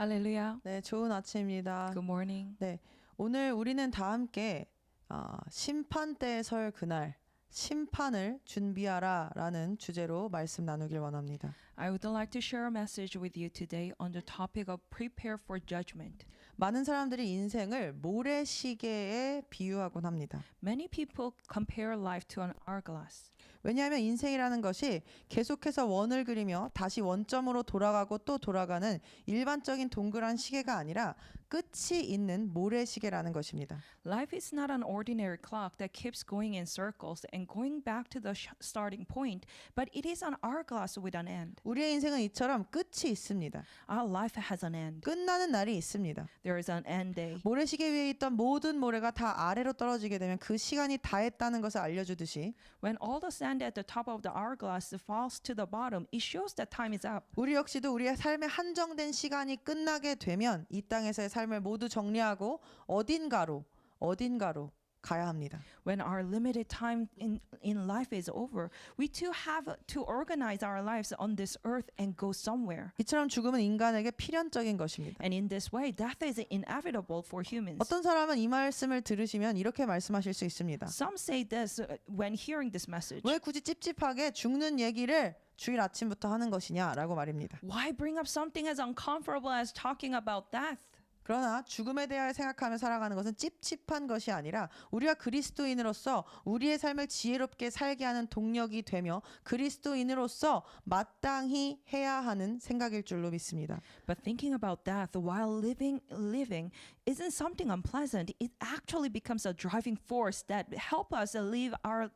할렐루야. 네, 좋은 아침입니다. Good morning. 네, 오늘 우리는 다 함께 심판대에 설 그날 심판을 준비하라라는 주제로 말씀 나누길 원합니다. I would like to share a message with you today on the topic of prepare for judgment. 많은 사람들이 인생을 모래시계에 비유하곤 합니다. Many people compare life to an hourglass. 왜냐하면 인생이라는 것이 계속해서 원을 그리며 다시 원점으로 돌아가고 또 돌아가는 일반적인 동그란 시계가 아니라 끝이 있는 모래시계라는 것입니다. Life is not an ordinary clock that keeps going in circles and going back to the starting point, but it is an hourglass with an end. 우리의 인생은 이처럼 끝이 있습니다. Our life has an end. 끝나는 날이 있습니다. There is an end day. 모래시계 위에 있던 모든 모래가 다 아래로 떨어지게 되면 그 시간이 다했다는 것을 알려주듯이 When all the sand at the top of the hourglass falls to the bottom, it shows that time is up. 우리 역시도 우리의 삶의 한정된 시간이 끝나게 되면 이 땅에서의 삶을 모두 정리하고 어딘가로 가야 합니다. When our limited time in life is over, we too have to organize our lives on this earth and go somewhere. 이처럼 죽음은 인간에게 필연적인 것입니다. And in this way, death is inevitable for humans. 어떤 사람은 이 말씀을 들으시면 이렇게 말씀하실 수 있습니다. Some say this when hearing this message. 왜 굳이 찝찝하게 죽는 얘기를 주일 아침부터 하는 것이냐라고 말입니다. Why bring up something as uncomfortable as talking about death? 그러나 죽음에 대하여 생각하며 살아가는 것은 찝찝한 것이 아니라 우리가 그리스도인으로서 우리의 삶을 지혜롭게 살게 하는 동력이 되며 그리스도인으로서 마땅히 해야 하는 생각일 줄로 믿습니다. But thinking about death while living isn't something unpleasant. It actually becomes a driving force that help us live our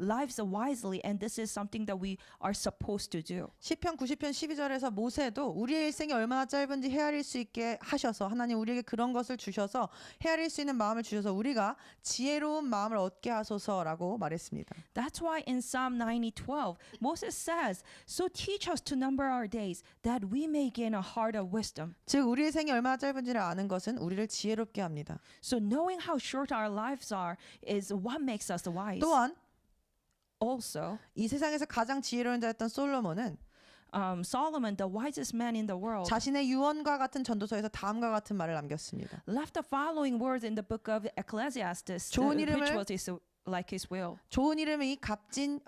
lives wisely, and this is something that we are supposed to do. 시편 90편 12절에서 모세도 우리의 일생이 얼마나 짧은지 헤아릴 수 있게 하셔서 하나님 우리에게 그런 것을 주셔서 헤아릴 수 있는 마음을 주셔서 우리가 지혜로운 마음을 얻게 하소서라고 말했습니다. That's why in Psalm 90:12 Moses says, "So teach us to number our days, that we may gain a heart of wisdom." 즉 우리의 생이 얼마나 짧은지를 아는 것은 우리를 지혜롭게 합니다. So knowing how short our lives are is what makes us wise. 또한 Also, 이 세상에서 가장 지혜로운 자였던 솔로몬은 Solomon, the wisest man in the world, 자신의 유언과 같은 전도서에서 다음과 같은 말을 남겼습니다. left the following words in the book of Ecclesiastes, 좋은 which 이름을- was like his will. 좋은 이름이 값진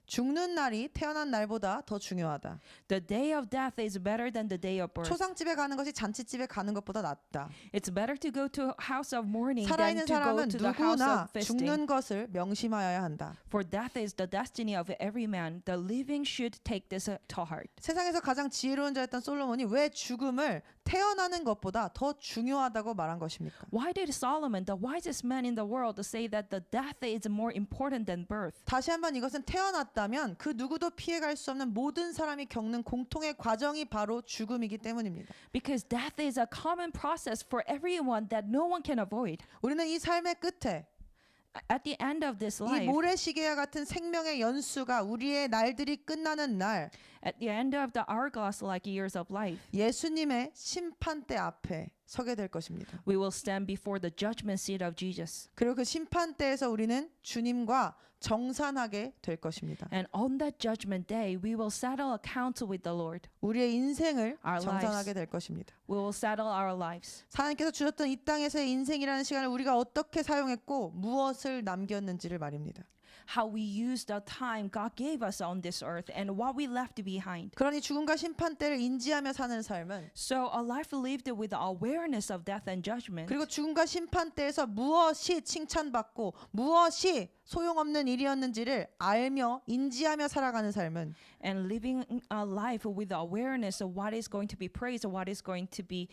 죽는 날이 태어난 날보다 더 중요하다. The day of death is better than the day of birth. 초상집에 가는 것이 잔치집에 가는 것보다 낫다. It's better to go to a house of mourning than 살아있는 to go 사람은 to the house 누구나 of feasting. 죽는 것을 명심하여야 한다. For death is the destiny of every man. The living should take this to heart. 세상에서 가장 지혜로운 자였던 솔로몬이 왜 죽음을 태어나는 것보다 더 중요하다고 말한 것입니까? Why did Solomon, the wisest man in the world, say that the death is more important than birth? 다시 한번 이것은 태어났다면 그 누구도 피해갈 수 없는 모든 사람이 겪는 공통의 과정이 바로 죽음이기 때문입니다. Because death is a common process for everyone that no one can avoid. 우리는 이 삶의 끝에 At the end of this 이 life, 모래시계와 같은 생명의 연수가 우리의 날들이 끝나는 날 at the end of the hourglass-like years of life, 예수님의 심판대 앞에 서게 될 것입니다. we will stand before the judgment seat of Jesus. 그리고 그 심판대에서 우리는 주님과 정산하게 될 것입니다. And on that judgment day, we will settle accounts with the Lord. 우리의 인생을 Our 정산하게 lives. 될 것입니다. We will settle our lives. 하나님께서 주셨던 이 땅에서의 인생이라는 시간을 우리가 어떻게 사용했고 무엇을 남겼는지를 말입니다. How we used the time God gave us on this earth and what we left behind. 그러니 죽음과 심판대를 인지하며 사는 삶은 So a life lived with awareness of death and judgment. 그리고 죽음과 심판대에서 무엇이 칭찬받고 무엇이 소용없는 일이었는지를 알며 인지하며 살아가는 삶은 And living a life with awareness of what is going to be praised and what is going to be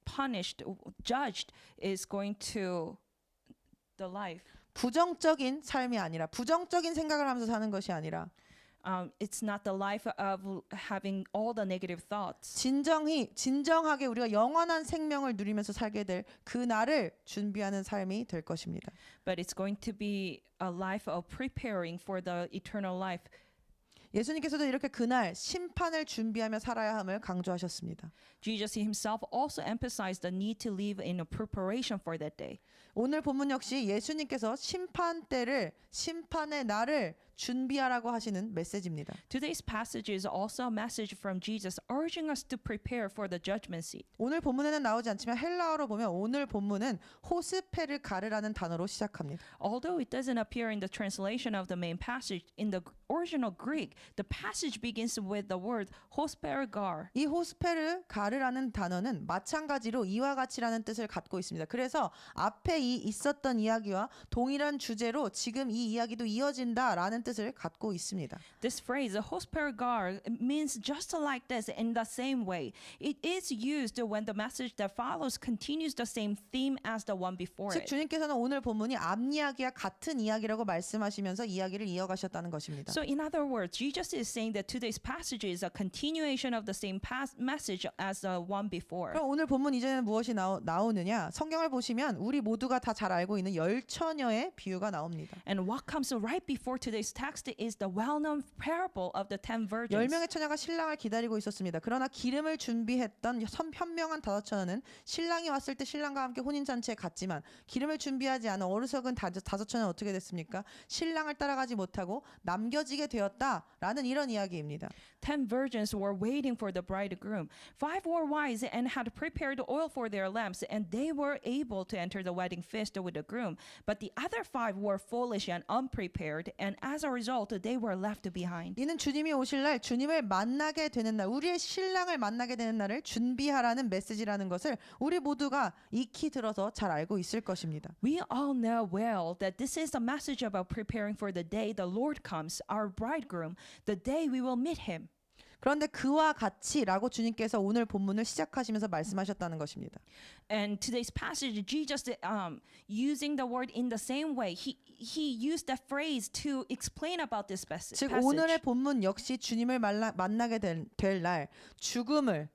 punished, judged, is going to the life. 부정적인 삶이 아니라 부정적인 생각을 하면서 사는 것이 아니라 It's not the life of having all the negative thoughts. 진정하게 우리가 영원한 생명을 누리면서 살게 될 그 날을 준비하는 삶이 될 것입니다. But it's going to be a life of preparing for the eternal life. 예수님께서도 이렇게 그날 심판을 준비하며 살아야 함을 강조하셨습니다. Jesus himself also emphasized the need to live in a preparation for that day. 오늘 본문 역시 예수님께서 심판의 날을 준비하라고 하시는 메시지입니다. Today's passage is also a message from Jesus urging us to prepare for the judgment seat. 오늘 본문에는 나오지 않지만 헬라어로 보면 오늘 본문은 호스페르가르라는 단어로 시작합니다. Although it doesn't appear in the translation of the main passage, in the original Greek, the passage begins with the word hospergar. 이 호스페르가르라는 단어는 마찬가지로 이와 같이라는 뜻을 갖고 있습니다. 그래서 앞에 이 있었던 이야기와 동일한 주제로 지금 이 이야기도 이어진다라는 뜻을 갖고 있습니다. This phrase, hospergar, means just like this in the same way. It is used when the message that follows continues the same theme as the one before 즉 it. 주님께서는 오늘 본문이 앞 이야기와 같은 이야기라고 말씀하시면서 이야기를 이어가셨다는 것입니다. So in other words, Jesus is saying that today's passage is a continuation of the same message as the one before. 그럼 오늘 본문 이전에는 무엇이 나오느냐? 성경을 보시면 우리 모두가 다 잘 알고 있는 열 처녀의 비유가 나옵니다. And what comes right before today's text is the well-known parable of the 10 virgins. 10명의 처녀가 신랑을 기다리고 있었습니다. 그러나 기름을 준비했던 현명한 5처녀는 신랑이 왔을 때 신랑과 함께 혼인잔치에 갔지만 기름을 준비하지 않은 어리석은 5처녀는 어떻게 됐습니까? 신랑을 따라가지 못하고 남겨지게 되었다라는 이런 이야기입니다. 10 virgins were waiting for the bridegroom. 5 were wise and had prepared oil for their lamps, and they were able to enter the wedding feast with the groom. But the other 5 were foolish and unprepared, and as a result, they were left behind. 이는 주님이 오실 날, 주님을 만나게 되는 날, 우리의 신랑을 만나게 되는 날을 준비하라는 메시지라는 것을 우리 모두가 익히 들어서 잘 알고 있을 것입니다. We all know well that this is a message about preparing for the day the Lord comes, our bridegroom, the day we will meet him. 그런데 그와 같이라고 주님께서 오늘 본문을 시작하시면서 말씀하셨다는 것입니다. And today's passage, Jesus, using the word in the same way, he used that phrase to explain about this 즉 passage. 오늘의 본문 역시 주님을 만나게 될 날, 죽음을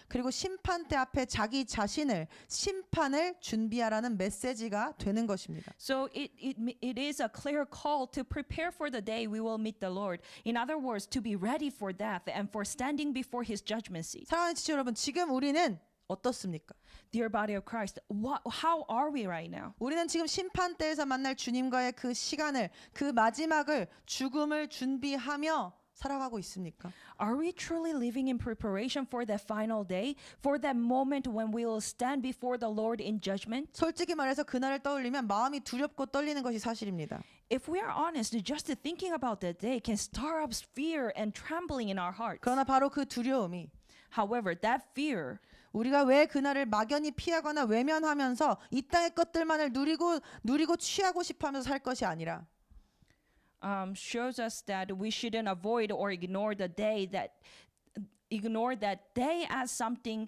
그리고 심판대 앞에 자기 자신을 심판을 준비하라는 메시지가 되는 것입니다. So it is a clear call to prepare for the day we will meet the Lord. In other words, to be ready for death and for standing before his judgment seat. 사랑하는 지체 여러분, 지금 우리는 어떻습니까? Dear body of Christ, how are we right now? 우리는 지금 심판대에서 만날 주님과의 그 시간을, 그 마지막을, 죽음을 준비하며 살아가고 있습니까? Are we truly living in preparation for that final day, for that moment when we will stand before the Lord in judgment? 솔직히 말해서 그날을 떠올리면 마음이 두렵고 떨리는 것이 사실입니다. If we are honest, just thinking about that day can stir up fear and trembling in our hearts. 그러나 바로 그 두려움이 However, that fear 우리가 왜 그날을 막연히 피하거나 외면하면서 이 땅의 것들만을 누리고 취하고 싶어하면서 살 것이 아니라 shows us that we shouldn't avoid or ignore that day as something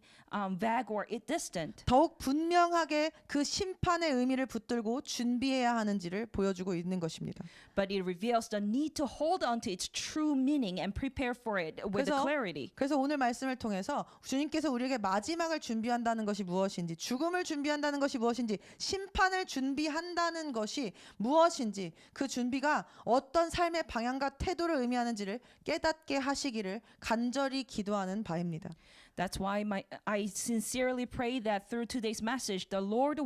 vague or distant. 더욱 분명하게 그 심판의 의미를 붙들고 준비해야 하는지를 보여주고 있는 것입니다. But it reveals the need to hold on to its true meaning and prepare for it with clarity. 그래서 오늘 말씀을 통해서 주님께서 우리에게 마지막을 준비한다는 것이 무엇인지, 죽음을 준비한다는 것이 무엇인지, 심판을 준비한다는 것이 무엇인지, 그 준비가 어떤 삶의 방향과 태도를 의미하는지를 깨닫게 하시기를 간절히 기도하는 바입니다. That's why I sincerely pray that through today's message, the Lord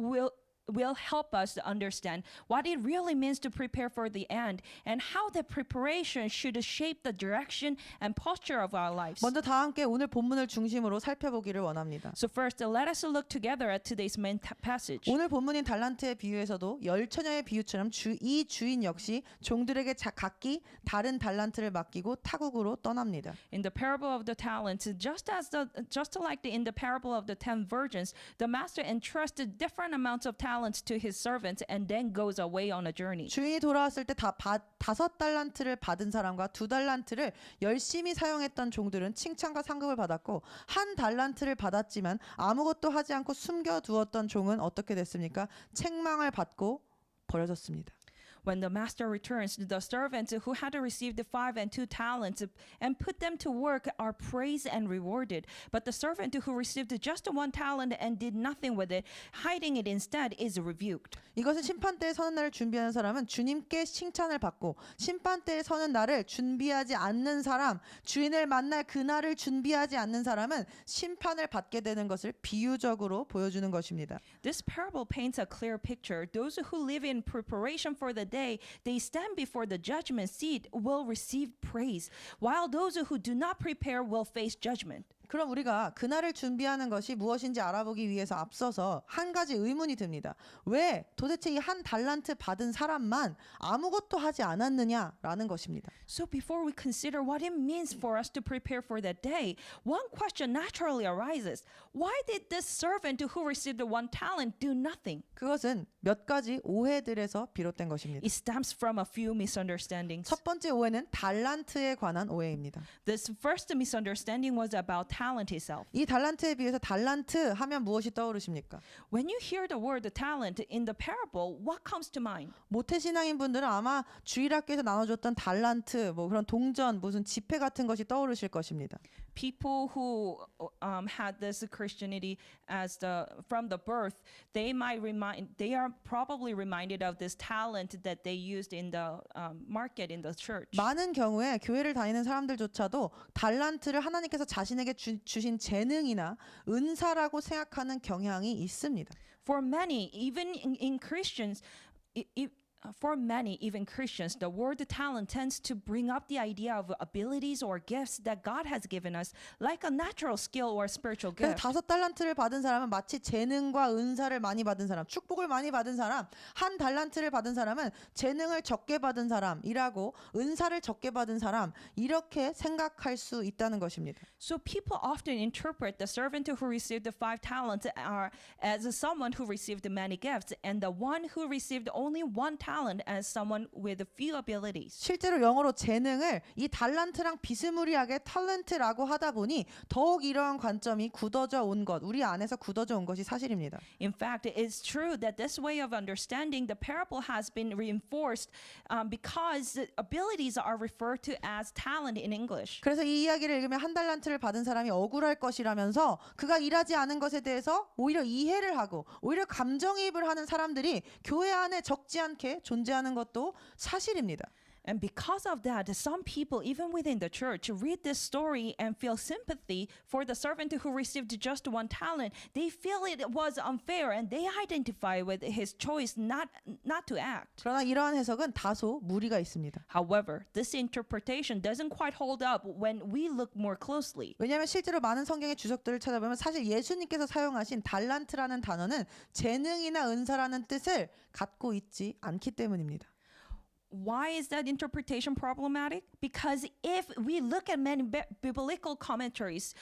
will help us to understand what it really means to prepare for the end and how that preparation should shape the direction and posture of our lives. 먼저 다 함께 오늘 본문을 중심으로 살펴보기를 원합니다. So first, let us look together at today's main passage. 오늘 본문인 달란트의 비유에서도 열 처녀의 비유처럼 이 주인 역시 종들에게 각기 다른 달란트를 맡기고 타국으로 떠납니다. In the parable of the talents, just like in the parable of the 10 virgins, the master entrusted different amounts of talents to his servants and then goes away on a journey. 주인이 돌아왔을 때 5달란트를 받은 사람과 2달란트를 열심히 사용했던 종들은 칭찬과 상급을 받았고 1달란트를 받았지만 아무것도 하지 않고 숨겨두었던 종은 어떻게 됐습니까? 책망을 받고 버려졌습니다. When the master returns, the servants who had received 5 and 2 talents and put them to work are praised and rewarded. But the servant who received just 1 talent and did nothing with it, hiding it instead, is rebuked. 이것은 심판대에 서는 날을 준비하는 사람은 주님께 칭찬을 받고 심판대에 서는 날을 준비하지 않는 사람, 주인을 만날 그날을 준비하지 않는 사람은 심판을 받게 되는 것을 비유적으로 보여주는 것입니다. This parable paints a clear picture. Those who live in preparation for the day day they stand before the judgment seat will receive praise, while those who do not prepare will face judgment. 그럼 우리가 그날을 준비하는 것이 무엇인지 알아보기 위해서 앞서서 한 가지 의문이 듭니다. 왜 도대체 이 한 달란트 받은 사람만 아무것도 하지 않았느냐라는 것입니다. So before we consider what it means for us to prepare for that day, one question naturally arises. Why did this servant who received the 1 talent do nothing? 그것은 몇 가지 오해들에서 비롯된 것입니다. It stems from a few misunderstandings. 첫 번째 오해는 달란트에 관한 오해입니다. This first misunderstanding was about talent itself. 이 달란트에 비해서 달란트 하면 무엇이 떠오르십니까? When you hear the word talent in the parable, what comes to mind? 모태신앙인 분들은 아마 주일학교에서 나눠줬던 달란트, 뭐 그런 동전, 무슨 지폐 같은 것이 떠오르실 것입니다. People who had this Christianity as from the birth, they are probably reminded of this talent that they used in the market in the church. 많은 경우에 교회를 다니는 사람들조차도 달란트를 하나님께서 자신에게 주신 재능이나 은사라고 생각하는 경향이 있습니다. For many, even in Christians, for many, even Christians, the word talent tends to bring up the idea of abilities or gifts that God has given us, like a natural skill or spiritual 그래서 gift. 5달란트를 받은 사람은 마치 재능과 은사를 많이 받은 사람, 축복을 많이 받은 사람, 한 달란트를 받은 사람은 재능을 적게 받은 사람이라고 은사를 적게 받은 사람 이렇게 생각할 수 있다는 것입니다. So people often interpret the servant who received the 5 talents as someone who received many gifts, and the one who received only 1 talent as someone with few abilities. 실제로 영어로 재능을 이 달란트랑 비스무리하게 탤런트라고 하다 보니 더욱 이러한 관점이 굳어져 온 것, 우리 안에서 굳어져 온 것이 사실입니다. In fact, it's true that this way of understanding the parable has been reinforced because abilities are referred to as talent in English. 그래서 이 이야기를 읽으면 한 달란트를 받은 사람이 억울할 것이라면서 그가 일하지 않은 것에 대해서 오히려 이해를 하고 오히려 감정이입을 하는 사람들이 교회 안에 적지 않게 존재하는 것도 사실입니다. And because of that, some people, even within the church, read this story and feel sympathy for the servant who received just 1 talent. They feel it was unfair and they identify with his choice not to act. 그러나 이러한 해석은 다소 무리가 있습니다. However, this interpretation doesn't quite hold up when we look more closely. 왜냐하면 실제로 많은 성경의 주석들을 찾아보면 사실 예수님께서 사용하신 달란트라는 단어는 재능이나 은사라는 뜻을 갖고 있지 않기 때문입니다. Why is that interpretation problematic? Because if we look at many biblical commentaries,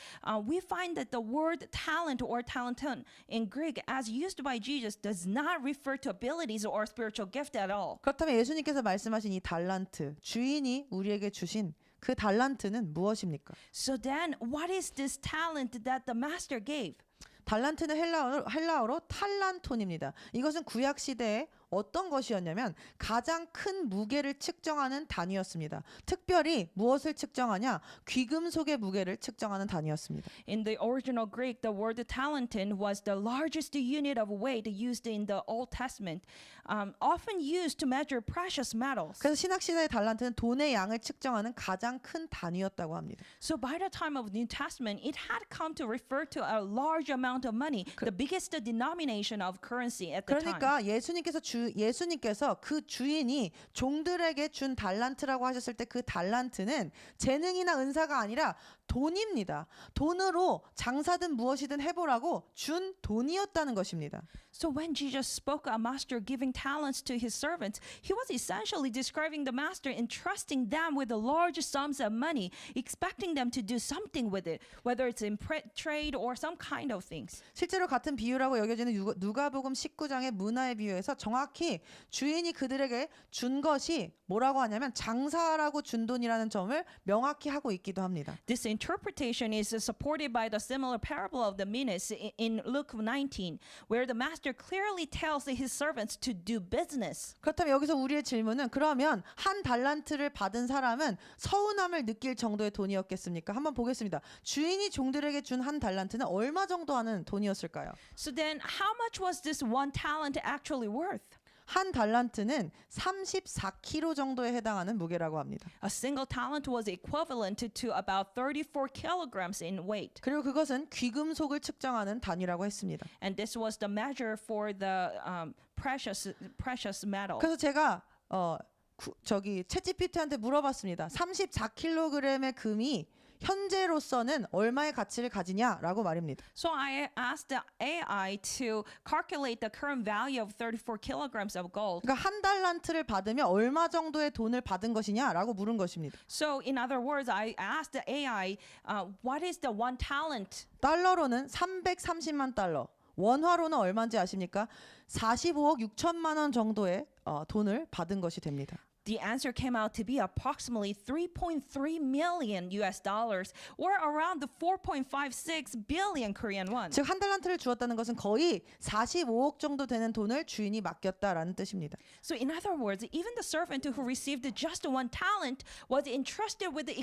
we find that the word talent or talenton in Greek, as used by Jesus, does not refer to abilities or spiritual gift at all. 그렇다면 예수님께서 말씀하신 이 달란트, 주인이 우리에게 주신 그 달란트는 무엇입니까? So then, what is this talent that the master gave? 달란트는 헬라어로 탈란톤입니다. 이것은 구약 시대에 어떤 것이었냐면 가장 큰 무게를 측정하는 단위였습니다. 특별히 무엇을 측정하냐? 귀금속의 무게를 측정하는 단위였습니다. In the original Greek, the word talenton was the largest unit of weight used in the Old Testament, often used to measure precious metals. 그래서 신학 시대의 달란트는 돈의 양을 측정하는 가장 큰 단위였다고 합니다. So by the time of the New Testament, it had come to refer to a large amount of money, the biggest denomination of currency at the time. 그러니까 예수님께서 그 주인이 종들에게 준 달란트라고 하셨을 때 그 달란트는 재능이나 은사가 아니라 돈입니다. 돈으로 장사든 무엇이든 해보라고 준 돈이었다는 것입니다. So when Jesus spoke a master giving talents to his servants, he was essentially describing the master entrusting them with large sums of money, expecting them to do something with it, whether it's in trade or some kind of things. 실제로 같은 비유라고 여겨지는 누가복음 19장의 문화의 비유에서 정확히 주인이 그들에게 준 것이 뭐라고 하냐면 장사하라고 준 돈이라는 점을 명확히 하고 있기도 합니다. This interpretation is supported by the similar parable of the minas in Luke 19, where the master clearly tells his servants to do business. 그렇다면 여기서 우리의 질문은 그러면 한 달란트를 받은 사람은 서운함을 느낄 정도의 돈이었겠습니까? 한번 보겠습니다. 주인이 종들에게 준 한 달란트는 얼마 정도 하는 돈이었을까요? So then, how much was this 1 talent actually worth? 한 달란트는 34kg 정도에 해당하는 무게라고 합니다. A single talent was equivalent to about 34 kilograms in weight. 그리고 그것은 귀금속을 측정하는 단위라고 했습니다. And this was the measure for the precious metal. 그래서 제가 저기 챗GPT한테 물어봤습니다. 34kg의 금이 현재로서는 얼마의 가치를 가지냐라고 말입니다. So I asked the AI to calculate the current value of 34 kilograms of gold. 그러니까 한 달란트를 받으면 얼마 정도의 돈을 받은 것이냐라고 물은 것입니다. So in other words, I asked the AI, what is the one talent? 달러로는 330만 달러, 원화로는 얼마인지 아십니까? 45억 6천만 원 정도의 돈을 받은 것이 됩니다. The answer came out to be approximately 3.3 million US dollars or around the 4.56 billion Korean won. 즉 한 달란트를 주었다는 것은 거의 45억 정도 되는 돈을 주인이 맡겼다라는 뜻입니다. So in other words, even the servant who received just one talent was entrusted with the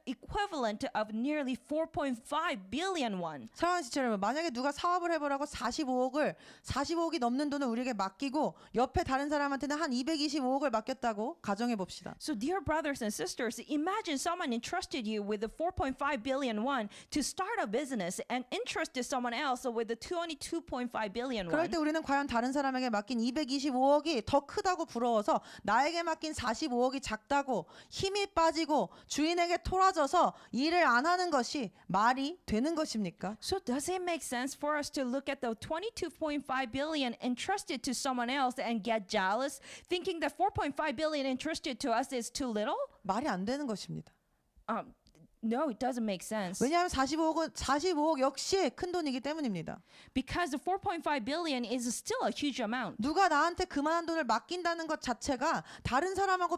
equivalent of nearly 4.5 billion won. 사랑하는 지체 여러분, 만약에 누가 사업을 해보라고 45억이 넘는 돈을 우리에게 맡기고 옆에 다른 사람한테는 한 225억을 맡겼다고 가정해 봅시다. So dear brothers and sisters, imagine someone entrusted you with the 4.5 billion won to start a business and entrusted someone else with the 22.5 billion 그럴 won. 때 우리는 과연 다른 사람에게 맡긴 225억이 더 크다고 부러워서 나에게 맡긴 45억이 작다고 힘이 빠지고 주인에게 토라져서 일을 안 하는 것이 말이 되는 것입니까? So does it make sense for us to look at the 22.5 billion entrusted to someone else and get jealous, thinking that 4.5 billion entrusted to us is too little? 말이 안 되는 것입니다. No, it doesn't make sense. 왜냐하면 45억 역시 큰 돈이기 때문입니다. Because the 4.5 billion is still a huge amount. 누가 나한테 그만한 돈을 맡긴다는 것 자체가 다른 사람하고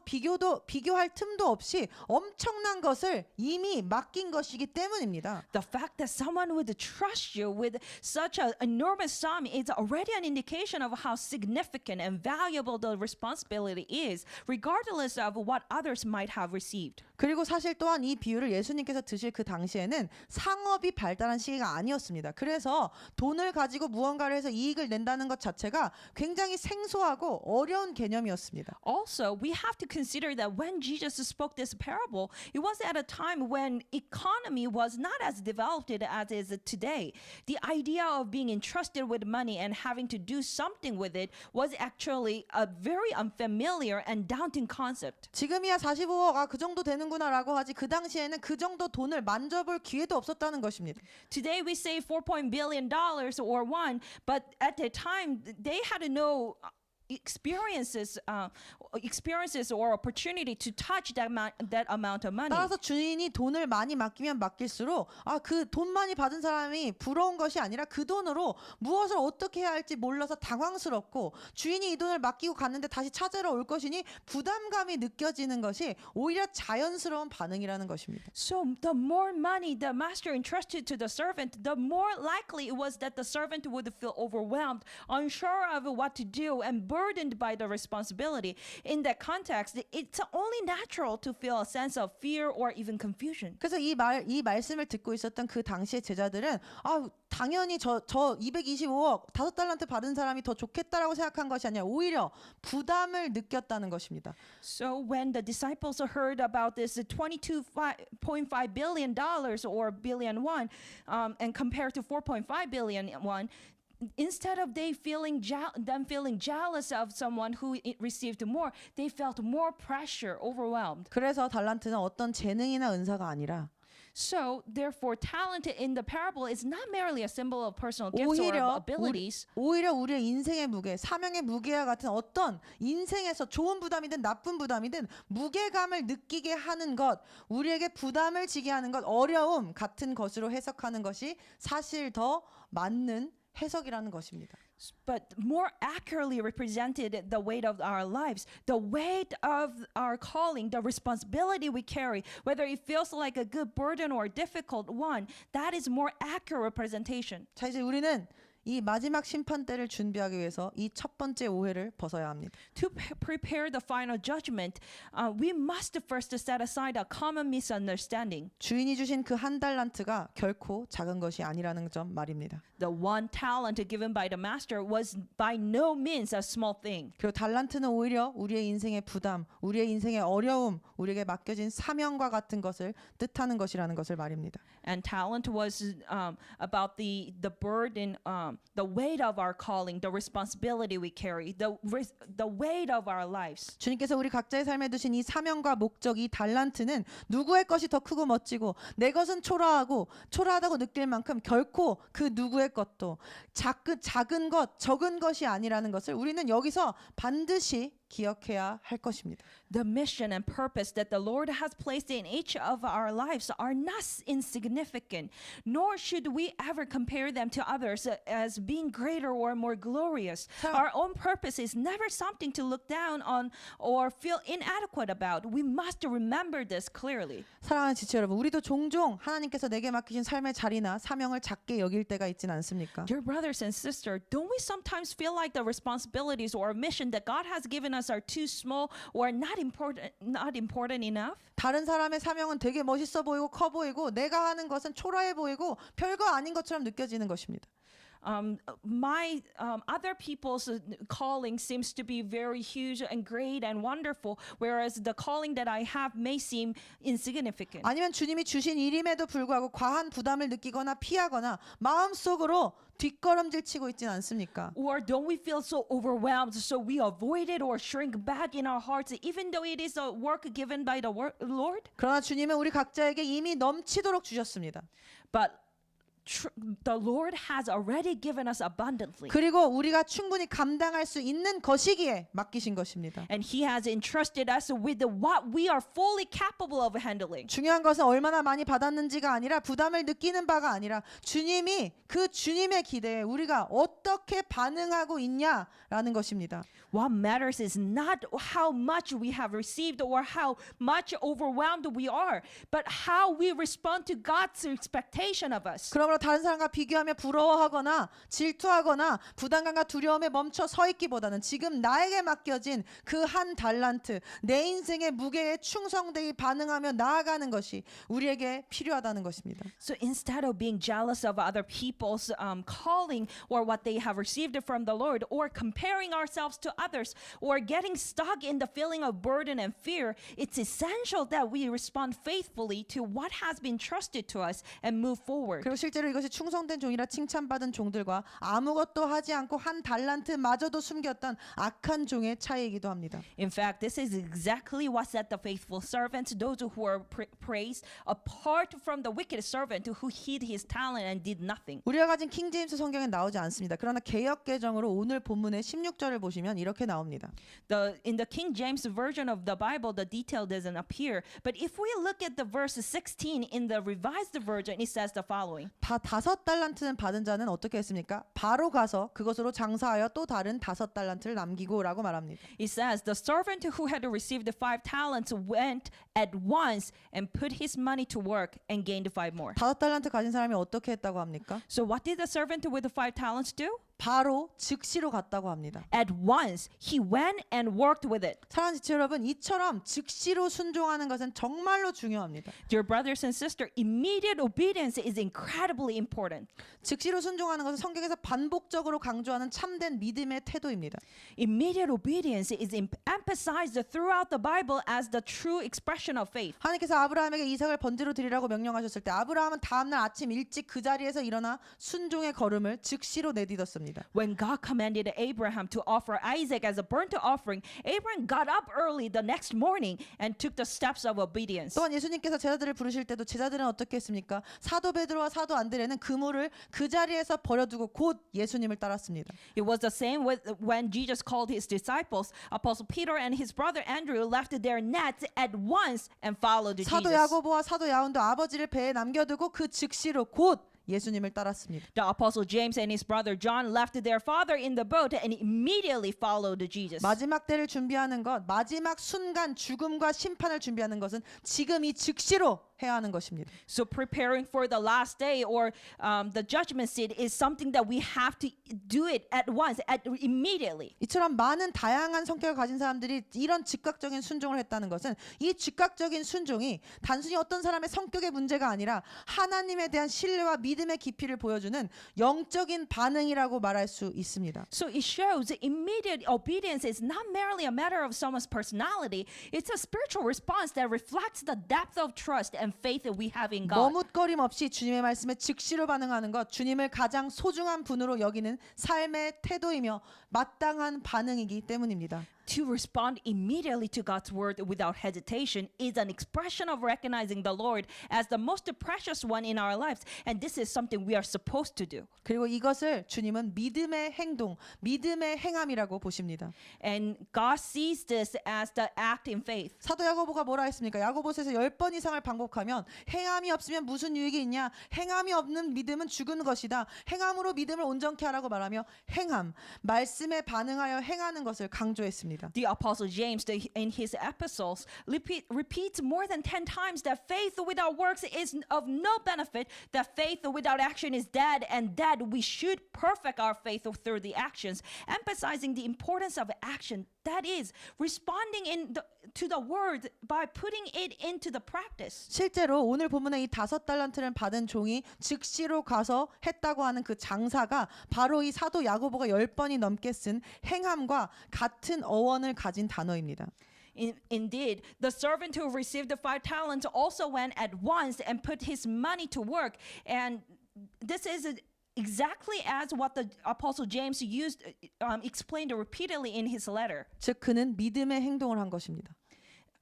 비교할 틈도 없이 엄청난 것을 이미 맡긴 것이기 때문입니다. The fact that someone would trust you with such an enormous sum is already an indication of how significant and valuable the responsibility is, regardless of what others might have received. 그리고 사실 또한 이 비유를 예수님께서 드실 그 당시에는 상업이 발달한 시기가 아니었습니다. 그래서 돈을 가지고 무언가를 해서 이익을 낸다는 것 자체가 굉장히 생소하고 어려운 개념이었습니다. Also, we have to consider that when Jesus spoke this parable, it was at a time when economy was not as developed as is today. The idea of being entrusted with money and having to do something with it was actually a very unfamiliar and daunting concept. 지금이야 45억 그 정도 되는구나라고 하지 그 당시에는 그 정도 돈을 만져볼 기회도 없었다는 것입니다. Today we say $4 billion or one, but at the time they had no experiences or opportunity to touch that amount of money. 따라서 주인이 돈을 많이 맡기면 맡길수록 그 돈 많이 받은 사람이 부러운 것이 아니라 그 돈으로 무엇을 어떻게 해야 할지 몰라서 당황스럽고 주인이 이 돈을 맡기고 갔는데 다시 찾으러 올 것이니 부담감이 느껴지는 것이 오히려 자연스러운 반응이라는 것입니다. So the more money the master entrusted to the servant, the more likely it was that the servant would feel overwhelmed, unsure of what to do, and burdened by the responsibility. In that context, it's only natural to feel a sense of fear or even confusion. 그래서 이 말씀을 듣고 있었던 그 당시의 제자들은 당연히 저 225억 5달란트 받은 사람이 더 좋겠다라고 생각한 것이 아니라 오히려 부담을 느꼈다는 것입니다. So when the disciples heard about this $22.5 billion or billion won, and compared to 4.5 billion won, instead of them feeling jealous of someone who received more, they felt more pressure, overwhelmed. 그래서 달란트는 어떤 재능이나 은사가 아니라 So therefore, talent in the parable is not merely a symbol of personal gifts or abilities. 오히려 우리의 인생의 무게, 사명의 무게와 같은 어떤 인생에서 좋은 부담이든 나쁜 부담이든 무게감을 느끼게 하는 것, 우리에게 부담을 지게 하는 것, 어려움 같은 것으로 해석하는 것이 사실 더 맞는 해석이라는 것입니다. But more accurately represented the weight of our lives, the weight of our calling, the responsibility we carry, whether it feels like a good burden or a difficult one, that is more accurate representation. 자, 이제 우리는 이 마지막 심판 때를 준비하기 위해서 이 첫 번째 오해를 벗어야 합니다. To prepare the final judgment, we must first set aside a common misunderstanding. 주인이 주신 그 한 달란트가 결코 작은 것이 아니라는 점 말입니다. The one talent given by the master was by no means a small thing. 그리고 달란트는 오히려 우리의 인생의 부담, 우리의 인생의 어려움, 우리에게 맡겨진 사명과 같은 것을 뜻하는 것이라는 것을 말입니다. And talent was about the burden the weight of our calling, the responsibility we carry, the weight of our lives. 주님께서 우리 각자의 삶에 두신 이 사명과 목적, 이 달란트는 누구의 것이 더 크고 멋지고 내 것은 초라하다고 느낄 만큼 결코 그 누구의 것도 작은 것, 적은 것이 아니라는 것을 우리는 여기서 반드시 기억해야 할 것입니다. The mission and purpose that the Lord has placed in each of our lives are not insignificant, nor should we ever compare them to others as being greater or more glorious. Our own purpose is never something to look down on or feel inadequate about. We must remember this clearly. 사랑하는 지체 여러분, 우리도 종종 하나님께서 내게 맡기신 삶의 자리나 사명을 작게 여길 때가 있진 않습니까? Dear brothers and sisters, don't we sometimes feel like the responsibilities or mission that God has given us are too small or not important enough? 다른 사람의 사명은 되게 멋있어 보이고 커 보이고 내가 하는 것은 초라해 보이고 별거 아닌 것처럼 느껴지는 것입니다. My other people's calling seems to be very huge and great and wonderful, whereas the calling that I have may seem insignificant. 아니면 주님이 주신 일임에도 불구하고 과한 부담을 느끼거나 피하거나 마음속으로 뒷걸음질 치고 있진 않습니까? Or don't we feel so overwhelmed, so we avoid it or shrink back in our hearts, even though it is a work given by the Lord? 그러나 주님은 우리 각자에게 이미 넘치도록 주셨습니다. But the Lord has already given us abundantly. 그리고 우리가 충분히 감당할 수 있는 것이기에 맡기신 것입니다. And He has entrusted us with what we are fully capable of handling. 중요한 것은 얼마나 많이 받았는지가 아니라 부담을 느끼는 바가 아니라 주님이 그 주님의 기대에 우리가 어떻게 반응하고 있냐라는 것입니다. What matters is not how much we have received or how much overwhelmed we are, but how we respond to God's expectation of us. 그러므로 다른 사람과 비교하며 부러워하거나 질투하거나 부담감과 두려움에 멈춰 서 있기보다는 지금 나에게 맡겨진 그 한 달란트, 내 인생의 무게에 충성되이 반응하며 나아가는 것이 우리에게 필요하다는 것입니다. So instead of being jealous of other people's calling or what they have received from the Lord, or comparing ourselves to others, or getting stuck in the feeling of burden and fear, it's essential that we respond faithfully to what has been trusted to us and move forward. 그리고 실제로 이것이 충성된 종이라 칭찬받은 종들과 아무것도 하지 않고 한 달란트마저도 숨겼던 악한 종의 차이이기도 합니다. In fact, this is exactly what set the faithful servants, those who were praised, apart from the wicked servant who hid his talent and did nothing. 우리가 가진 킹제임스 성경에 나오지 않습니다. 그러나 개역 개정으로 오늘 본문의 16절을 보시면 이렇게 나옵니다. In the King James version of the Bible, the detail doesn't appear. But if we look at the verse 16 in the Revised Version, it says the following. 다섯 달란트는 받은 자는 어떻게 했습니까? 바로 가서 그것으로 장사하여 또 다른 다섯 달란트를 남기고라고 말합니다. It says the servant who had received the 5 talents went at once and put his money to work and gained 5 more. 다섯 달란트 가진 사람이 어떻게 했다고 합니까? So what did the servant with the 5 talents do? 바로 즉시로 갔다고 합니다. At once he went and worked with it. 사랑하는 지체 여러분, 이처럼 즉시로 순종하는 것은 정말로 중요합니다. Dear brothers and sisters, immediate obedience is incredibly important. 즉시로 순종하는 것은 성경에서 반복적으로 강조하는 참된 믿음의 태도입니다. Immediate obedience is emphasized throughout the Bible as the true expression of faith. 하나님께서 아브라함에게 이삭을 번제로 드리라고 명령하셨을 때 아브라함은 다음날 아침 일찍 그 자리에서 일어나 순종의 걸음을 즉시로 내딛었습니다. When God commanded Abraham to offer Isaac as a burnt offering, Abraham got up early the next morning and took the steps of obedience. 또한 예수님께서 제자들을 부르실 때도 제자들은 어떻게 했습니까? 사도 베드로와 사도 안드레는 그물을 그 자리에서 버려두고 곧 예수님을 따랐습니다. It was the same with when Jesus called his disciples. Apostle Peter and his brother Andrew left their nets at once and followed 사도 Jesus. 야고보와 사도 야온도 아버지를 배에 남겨두고 그 즉시로 곧 예수님을 따랐습니다. The apostle James and his brother John left their father in the boat and immediately followed Jesus. 마지막 때를 준비하는 것, 마지막 순간 죽음과 심판을 준비하는 것은 지금 이 즉시로 해야 하는 것입니다. So preparing for the last day or the judgment seat is something that we have to do it at once, immediately. 이처럼 많은 다양한 성격을 가진 사람들이 이런 즉각적인 순종을 했다는 것은 이 즉각적인 순종이 단순히 어떤 사람의 성격의 문제가 아니라 하나님에 대한 신뢰와 믿음의 깊이를 보여주는 영적인 반응이라고 말할 수 있습니다. So it shows immediate obedience is not merely a matter of someone's personality. It's a spiritual response that reflects the depth of trust and and faith that we have in God. 머뭇거림 없이 주님의 말씀에 즉시로 반응하는 것, 주님을 가장 소중한 분으로 여기는 삶의 태도이며 마땅한 반응이기 때문입니다. To respond immediately to God's word without hesitation is an expression of recognizing the Lord as the most precious one in our lives, and this is something we are supposed to do. 그리고 이것을 주님은 믿음의 행동, 믿음의 행함이라고 보십니다. And God sees this as the act in faith. 사도 야고보가 뭐라 했습니까? 야고보서에서 10번 이상을 반복하면 행함이 없으면 무슨 유익이 있냐? 행함이 없는 믿음은 죽은 것이다. 행함으로 믿음을 온전케 하라고 말하며 행함, 말씀에 반응하여 행하는 것을 강조했습니다. The Apostle James, in his epistles, repeats more than 10 times that faith without works is of no benefit, that faith without action is dead, and that we should perfect our faith through the actions, emphasizing the importance of action. That is, responding to the word by putting it into the practice. 실제로 오늘 본문에 이 5달란트를 받은 종이 즉시로 가서 했다고 하는 그 장사가 바로 이 사도 야고보가 10번이 넘게 쓴 행함과 같은 어원을 가진 단어입니다. Indeed, the servant who received the 5 talents also went at once and put his money to work. And this is exactly as what the Apostle James explained repeatedly in his letter. 즉 그는 믿음의 행동을 한 것입니다.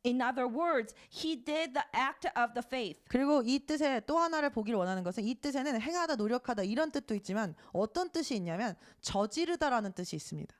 In other words, he did the act of the faith. 그리고 이 뜻에 또 하나를 보기를 원하는 것은 이 뜻에는 행하다, 노력하다 이런 뜻도 있지만 어떤 뜻이 있냐면 저지르다라는 뜻이 있습니다.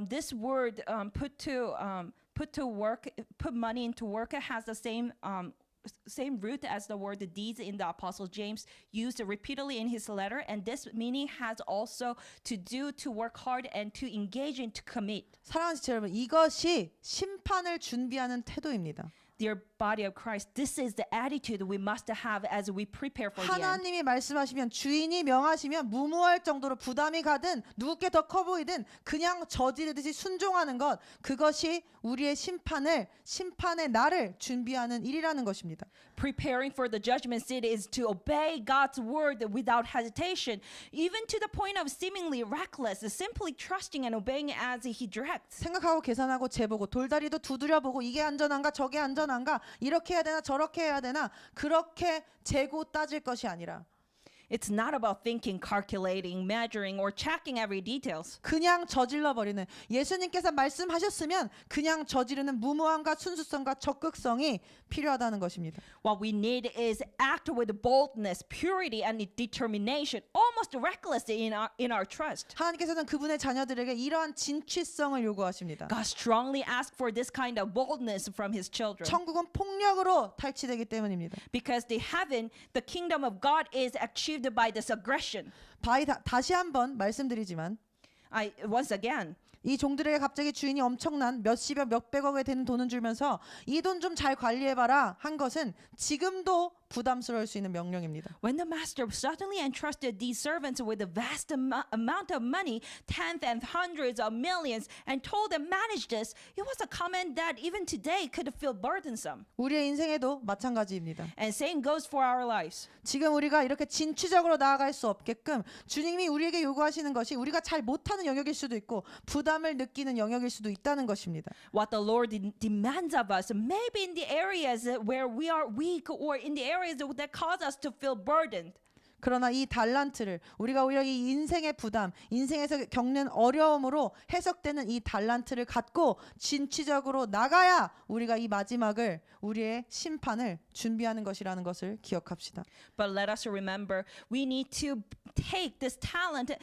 This word put to work, put money into work has the same root as the word deeds in the Apostle James used repeatedly in his letter, and this meaning has also to do, to work hard, and to engage in, to commit. 사랑하는 지체 여러분, 이것이 심판을 준비하는 태도입니다. Dear body of Christ, this is the attitude we must have as we prepare for the end. 하나님이 말씀하시면 주인이 명하시면 무모할 정도로 부담이 가든 누구께 더 커 보이든 그냥 저지르듯이 순종하는 것, 그것이 우리의 심판의 날을 준비하는 일이라는 것입니다. Preparing for the judgment seat is to obey God's word without hesitation, even to the point of seemingly reckless, simply trusting and obeying as he directs. 생각하고 계산하고 재보고 돌다리도 두드려보고 이게 안전한가 저게 안전한가 이렇게 해야 되나 저렇게 해야 되나 그렇게 재고 따질 것이 아니라 It's not about thinking, calculating, measuring, or checking every details. 그냥 저질러 버리는, 예수님께서 말씀하셨으면 그냥 저지르는 무모함과 순수성과 적극성이 필요하다는 것입니다. What we need is act with boldness, purity, and determination, almost reckless in our trust. 하나님께서는 그분의 자녀들에게 이러한 진취성을 요구하십니다. God strongly asks for this kind of boldness from His children. 천국은 폭력으로 탈취되기 때문입니다. Because the kingdom of God is achieved by this aggression. 다시 한번 말씀드리지만 Once again, 이 종들에게 갑자기 주인이 엄청난 몇십억 몇백억에 되는 돈을 주면서 이 돈 좀 잘 관리해봐라 한 것은 지금도 부담스러울 수 있는 명령입니다. when the master suddenly entrusted these servants with a vast amount of money, tens and hundreds of millions, and told them manage this, it was a command that even today could feel burdensome. 우리의 인생에도 마찬가지입니다. And same goes for our lives. 지금 우리가 이렇게 진취적으로 나아갈 수 없게끔 주님이 우리에게 요구하시는 것이 우리가 잘 못하는 영역일 수도 있고 부담을 느끼는 영역일 수도 있다는 것입니다. What the Lord demands of us, maybe in the areas where we are weak or in the areas that cause us to feel burdened. 그러나 이 달란트를 우리가 오히려 이 인생의 부담, 인생에서 겪는 어려움으로 해석되는 이 달란트를 갖고 진취적으로 나가야 우리가 이 마지막을 우리의 심판을 준비하는 것이라는 것을 기억합시다. But let us remember, we need to take this talent,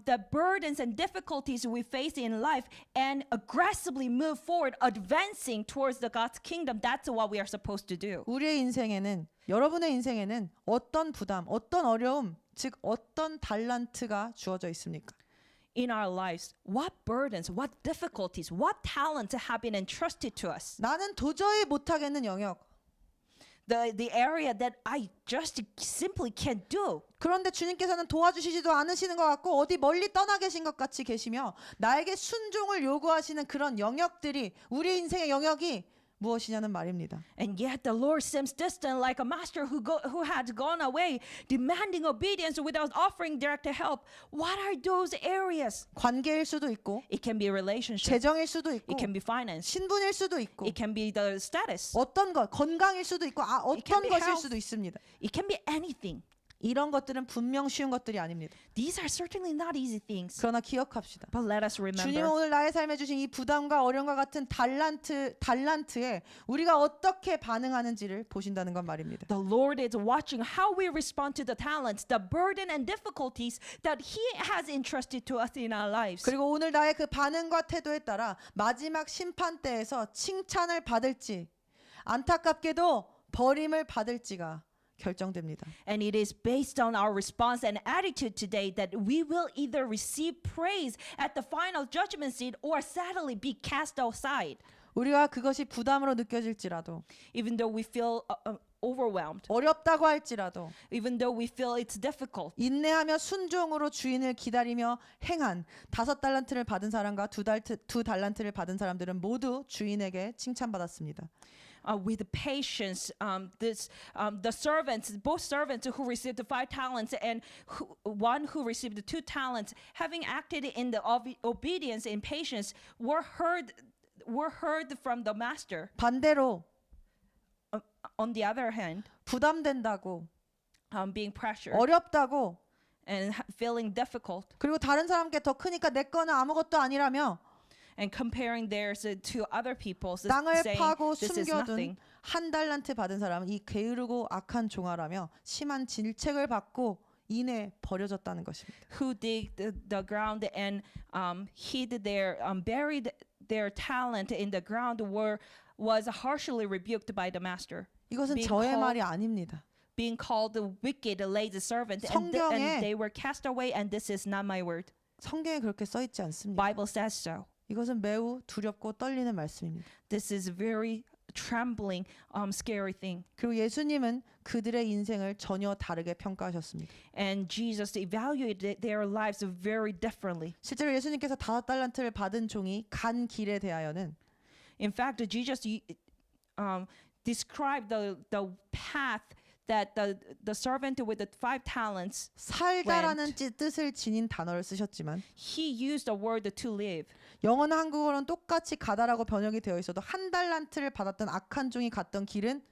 the burdens and difficulties we face in life, and aggressively move forward, advancing towards the God's kingdom. That's what we are supposed to do. 우리의 인생에는, 여러분의 인생에는 어떤 부담, 어떤 어려움, 즉 어떤 달란트가 주어져 있습니까? In our lives, what burdens, what difficulties, what talents have been entrusted to us? 나는 도저히 못하겠는 영역. The area that I just simply can't do. 그런데 주님께서는 도와주시지도 않으시는 것 같고 어디 멀리 떠나 계신 것 같이 계시며 나에게 순종을 요구하시는 그런 영역들이, 우리 인생의 영역이 무엇이냐는 말입니다. And yet the Lord seems distant, like a master who had gone away, demanding obedience without offering direct help. What are those areas? 관계일 수도 있고 It can be relationship. 재정일 수도 있고 It can be finance. 신분일 수도 있고 It can be the status. 어떤 것 건강일 수도 있고 It can 어떤 be 것일 health. 수도 있습니다. It can be anything. 이런 것들은 분명 쉬운 것들이 아닙니다. These are certainly not easy things. 그러나 기억합시다. But let us 주님은 remember. 오늘 나의 삶에 주신 이 부담과 어려움과 같은 달란트에 우리가 어떻게 반응하는지를 보신다는 건 말입니다. The Lord is watching how we respond to the talents, the burden and difficulties that He has entrusted to us in our lives. 그리고 오늘 나의 그 반응과 태도에 따라 마지막 심판 때에서 칭찬을 받을지 안타깝게도 버림을 받을지가 결정됩니다. And it is based on our response and attitude today that we will either receive praise at the final judgment seat or sadly be cast aside. 우리가 그것이 부담으로 느껴질지라도 Even though we feel overwhelmed, 어렵다고 할지라도 even though we feel it's difficult. 인내하며 순종으로 주인을 기다리며 행한 5달란트를 받은 사람과 2달란트를 받은 사람들은 모두 주인에게 칭찬받았습니다. With patience, the servants, both servants who received the 5 talents and one who received the 2 talents, having acted in the obedience and patience, were heard from the master. 반대로 On the other hand, 부담된다고 being pressured 어렵다고 and feeling difficult 그리고 다른 사람께 더 크니까 내 거는 아무것도 아니라며 and comparing theirs to other people's, 땅을 saying 파고 this is 숨겨둔 nothing. 1달란트 받은 사람은 이 게으르고 악한 종아라며 심한 질책을 받고 이내 버려졌다는 것입니다. Who dig the ground and hid buried their talent in the ground was harshly rebuked by the master. 이것은 being 저의 called- 말이 아닙니다. Being called the wicked, lazy servant, 성경에- and they were cast away, and this is not my word. 성경에 그렇게 써 있지 않습니다. Bible says so. 이것은 매우 두렵고 떨리는 말씀입니다. This is very trembling, scary thing. 그리고 예수님은 그들의 인생을 전혀 다르게 평가하셨습니다. And Jesus evaluated their lives very differently. 실제로 예수님께서 5달란트를 받은 종이 간 길에 대하여는 In fact, Jesus described the path that the servant with the 5 talents, 살다라는 뜻을 지닌 단어를 쓰셨지만 he used the word to live. 영어나 한국어로는 똑같이 가다라고 번역이 되어 있어도 1달란트를 받았던 악한 종이 갔던 길은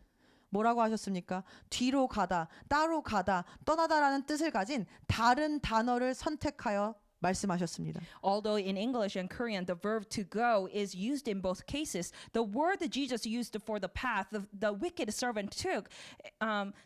뭐라고 하셨습니까? 뒤로 가다, 따로 가다, 떠나다라는 뜻을 가진 다른 단어를 선택하여 말씀하셨습니다. Although in English and Korean the verb to go is used in both cases, the word that Jesus used for the path the wicked servant took,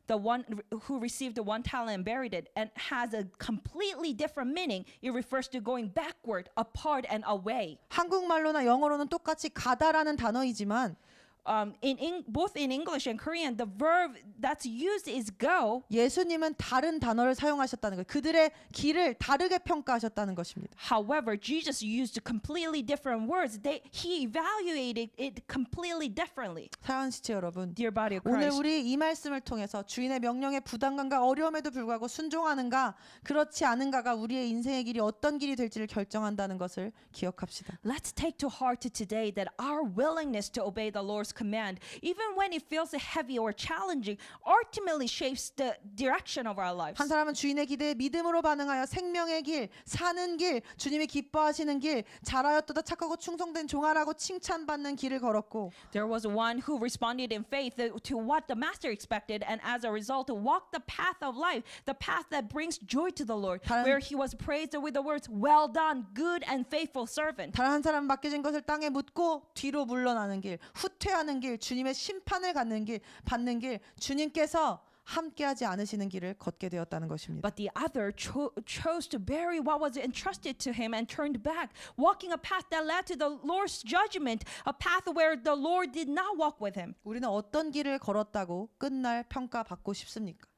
the one who received the 1 talent and buried it, and has a completely different meaning. It refers to going backward, apart, and away. 한국말로나 영어로는 똑같이 가다라는 단어이지만 Both in English and Korean, the verb that's used is go. 예수님은 다른 단어를 사용하셨다는 거예요. 그들의 길을 다르게 평가하셨다는 것입니다. However, Jesus used completely different words. He evaluated it completely differently. 사랑하는 지체 여러분, Dear body of 오늘 Christ. 우리 이 말씀을 통해서 주인의 명령에 부담감과 어려움에도 불구하고 순종하는가 그렇지 않은가가 우리의 인생의 길이 어떤 길이 될지를 결정한다는 것을 기억합시다. Let's take to heart today that our willingness to obey the Lord's command, even when it feels heavy or challenging, ultimately shapes the direction of our lives. 한 사람은 주인의 기대에 믿음으로 반응하여 생명의 길, 사는 길, 주님이 기뻐하시는 길, 잘하였도다 착하고 충성된 종아라고 칭찬받는 길을 걸었고 There was one who responded in faith to what the master expected, and as a result walked the path of life, the path that brings joy to the Lord, 다른- where he was praised with the words, "Well done, good and faithful servant." 다른 한 사람 맡겨진 것을 땅에 묻고 뒤로 물러나는 길, 후퇴하는 길, 주님의 심판을 받는 길, 주님께서 함께하지 않으시는 길을 걷게 되었다는 것입니다. But the other chose to bury what was entrusted to him and turned back, walking a path that led to the Lord's judgment, a path where the Lord did not walk with him. 우리는 어떤 길을 걸었다고 끝날 평가받고 싶습니까?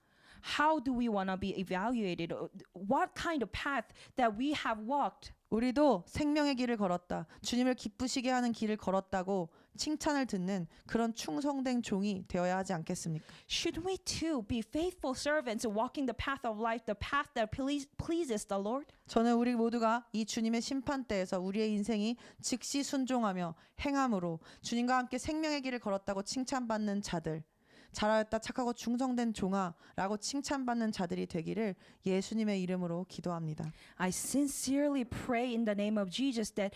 How do we want to be evaluated? What kind of path that we have walked? 우리도 생명의 길을 걸었다. 주님을 기쁘시게 하는 길을 걸었다고 칭찬을 듣는 그런 충성된 종이 되어야 하지 않겠습니까? Should we too be faithful servants walking the path of life, the path that pleases the Lord? 저는 우리 모두가 이 주님의 심판대에서 우리의 인생이 즉시 순종하며 행함으로 주님과 함께 생명의 길을 걸었다고 칭찬받는 자들, 잘하였다 착하고 충성된 종아라고 칭찬받는 자들이 되기를 예수님의 이름으로 기도합니다. I sincerely pray in the name of Jesus that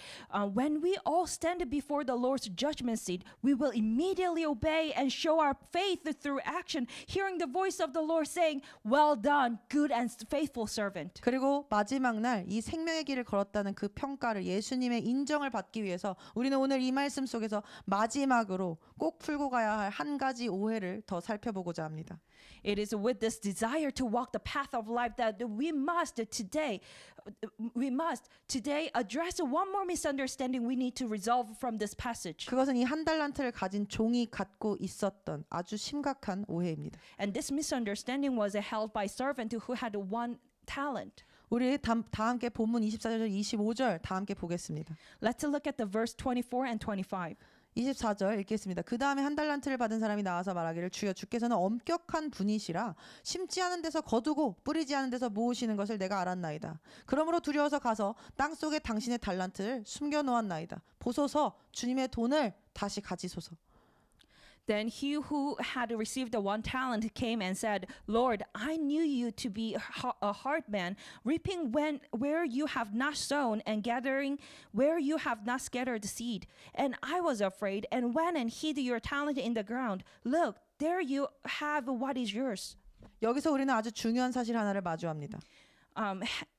when we all stand before the Lord's judgment seat, we will immediately obey and show our faith through action, hearing the voice of the Lord saying, "Well done, good and faithful servant." 그리고 마지막 날 이 생명의 길을 걸었다는 그 평가를 예수님의 인정을 받기 위해서 우리는 오늘 이 말씀 속에서 마지막으로 꼭 풀고 가야 할 한 가지 오해를 더 살펴보고자 합니다. It is with this desire to walk the path of life that we must today address one more misunderstanding we need to resolve from this passage. 그것은 이 한 달란트를 가진 종이 갖고 있었던 아주 심각한 오해입니다. And this misunderstanding was held by servant who had one talent. 우리 다 함께 본문 24절 25절 다 함께 보겠습니다. Let's look at the verse 24 and 25. 24절 읽겠습니다. 그 다음에 한 달란트를 받은 사람이 나와서 말하기를 주여 주께서는 엄격한 분이시라 심지 않은 데서 거두고 뿌리지 않은 데서 모으시는 것을 내가 알았나이다. 그러므로 두려워서 가서 땅속에 당신의 달란트를 숨겨 놓았나이다. 보소서 주님의 돈을 다시 가지소서. Then he who had received the one talent came and said, Lord, I knew you to be a hard man, reaping where you have not sown and gathering where you have not scattered seed. And I was afraid and went and hid your talent in the ground. Look, there you have what is yours. 여기서 우리는 아주 중요한 사실 하나를 마주합니다.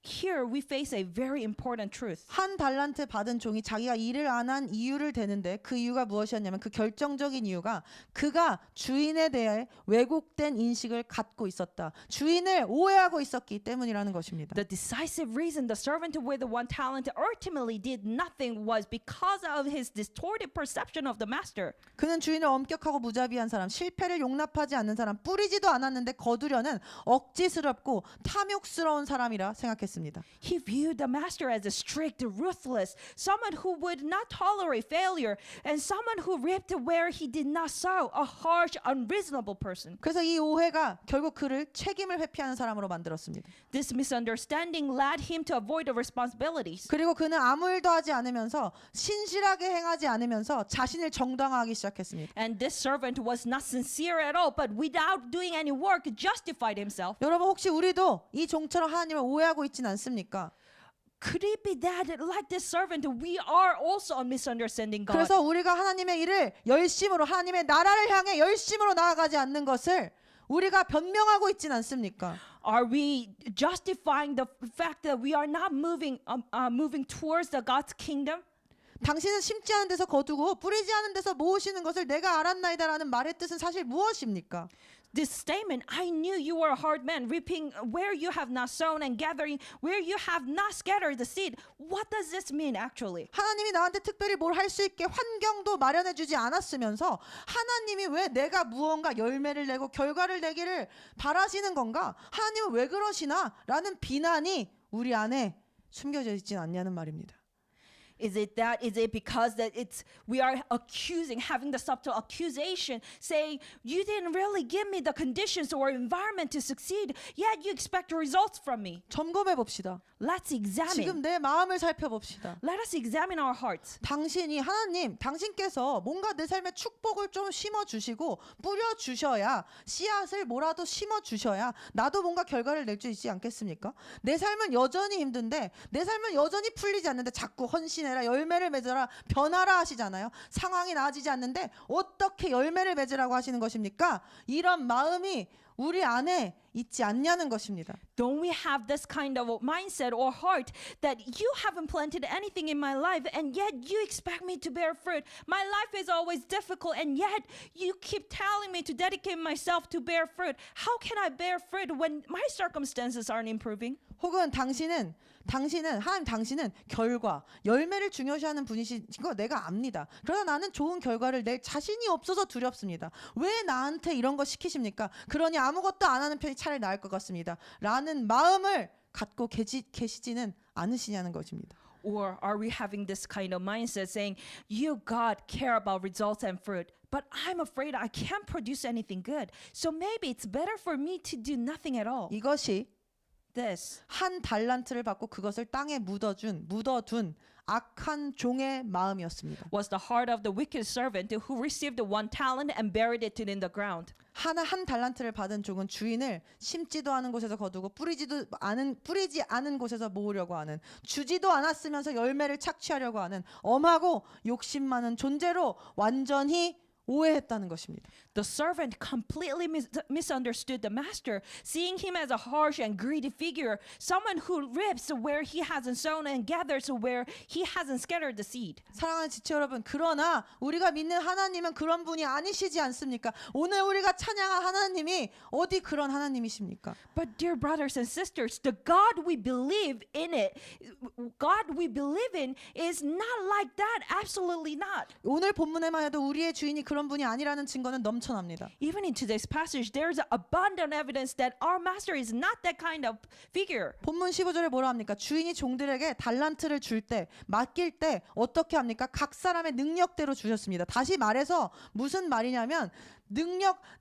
Here we face a very important truth. 한 달란트 받은 종이 자기가 일을 안 한 이유를 대는데 그 이유가 무엇이었냐면 그 결정적인 이유가 그가 주인에 대해 왜곡된 인식을 갖고 있었다. 주인을 오해하고 있었기 때문이라는 것입니다. The decisive reason the servant with the one talent ultimately did nothing was because of his distorted perception of the master. 그는 주인을 엄격하고 무자비한 사람, 실패를 용납하지 않는 사람, 뿌리지도 않았는데 거두려는 억지스럽고 탐욕스러운 사람이라 생각했습니다. He viewed the master as a strict, ruthless, someone who would not tolerate failure, and someone who reaped where he did not sow, a harsh, unreasonable person. 그래서 이 오해가 결국 그를 책임을 회피하는 사람으로 만들었습니다. This misunderstanding led him to avoid the responsibilities. 그리고 그는 아무 일도 하지 않으면서 신실하게 행하지 않으면서 자신을 정당화하기 시작했습니다. And this servant was not sincere at all, but without doing any work, justified himself. 여러분 혹시 우리도 이 종처럼 하나님을 오해하고 있진 않습니까? Could it be that, like this servant, we are also misunderstanding God? 그래서 우리가 하나님의 일을 열심으로 하나님의 나라를 향해 열심으로 나아가지 않는 것을 우리가 변명하고 있진 않습니까? Are we justifying the fact that we are not moving towards the God's kingdom? 당신은 심지 않은 데서 거두고 뿌리지 않은 데서 모으시는 것을 내가 알았나이다라는 말의 뜻은 사실 무엇입니까? This statement, I knew you were a hard man, reaping where you have not sown and gathering where you have not scattered the seed. What does this mean actually? 하나님이 나한테 특별히 뭘 할 수 있게 환경도 마련해 주지 않았으면서 하나님이 왜 내가 무언가 열매를 내고 결과를 내기를 바라시는 건가? 하나님은 왜 그러시나? 라는 비난이 우리 안에 숨겨져 있진 않냐는 말입니다. Is it because that we are having the subtle accusation, saying you didn't really give me the conditions or environment to succeed, yet you expect results from me? 점검해 봅시다. Let's examine. 지금 내 마음을 살펴봅시다. Let us examine our hearts. 당신이 하나님, 당신께서 뭔가 내 삶에 축복을 좀 심어 주시고 뿌려 주셔야 씨앗을 뭐라도 심어 주셔야 나도 뭔가 결과를 낼 수 있지 않겠습니까? 내 삶은 여전히 힘든데 내 삶은 여전히 풀리지 않는데 자꾸 헌신해라, 열매를 맺어라, 변화라 하시잖아요. 상황이 나아지지 않는데 어떻게 열매를 맺으라고 하시는 것입니까? 이런 마음이 우리 안에 있지 않냐는 것입니다. Don't we have this kind of mindset or heart that you haven't planted anything in my life and yet you expect me to bear fruit? My life is always difficult and yet you keep telling me to dedicate myself to bear fruit. How can I bear fruit when my circumstances aren't improving? 혹은 당신은 결과, 열매를 중요시하는 분이신 거 내가 압니다. 그러나 나는 좋은 결과를 낼 자신이 없어서 두렵습니다. 왜 나한테 이런 거 시키십니까? 그러니 아무것도 안 하는 편이 차라리 나을 것 같습니다. 라는 마음을 갖고 계시지는 않으시냐는 것입니다. Or are we having this kind of mindset saying, you, God, care about results and fruit, but I'm afraid I can't produce anything good. So maybe it's better for me to do nothing at all. 이것이 This 한 달란트를 받고 그것을 땅에 묻어둔 악한 종의 마음이었습니다. was the heart of the wicked servant who received the 1 talent and buried it in the ground. 한 달란트를 받은 종은 주인을 심지도 않은 곳에서 거두고 뿌리지 않은 곳에서 모으려고 하는, 주지도 않았으면서 열매를 착취하려고 하는 엄하고 욕심 많은 존재로 완전히 오해했다는 것입니다. The servant completely misunderstood the master, seeing him as a harsh and greedy figure, someone who reaps where he hasn't sown and gathers where he hasn't scattered the seed. 사랑하는 지체 여러분, 그러나 우리가 믿는 하나님은 그런 분이 아니시지 않습니까? 오늘 우리가 찬양한 하나님이 어디 그런 하나님이십니까? But dear brothers and sisters, the God we believe in is not like that. Absolutely not. 오늘 본문에만 해도 우리의 주인이 그런 분이 아니라는 증거는 넘쳐납니다. Even in today's passage, there's abundant evidence that our master is not that kind of figure. 본문 15절에 뭐라 합니까? 주인이 종들에게 달란트를 줄 때, 맡길 때 어떻게 합니까? 각 사람의 능력대로 주셨습니다. 다시 말해서 무슨 말이냐면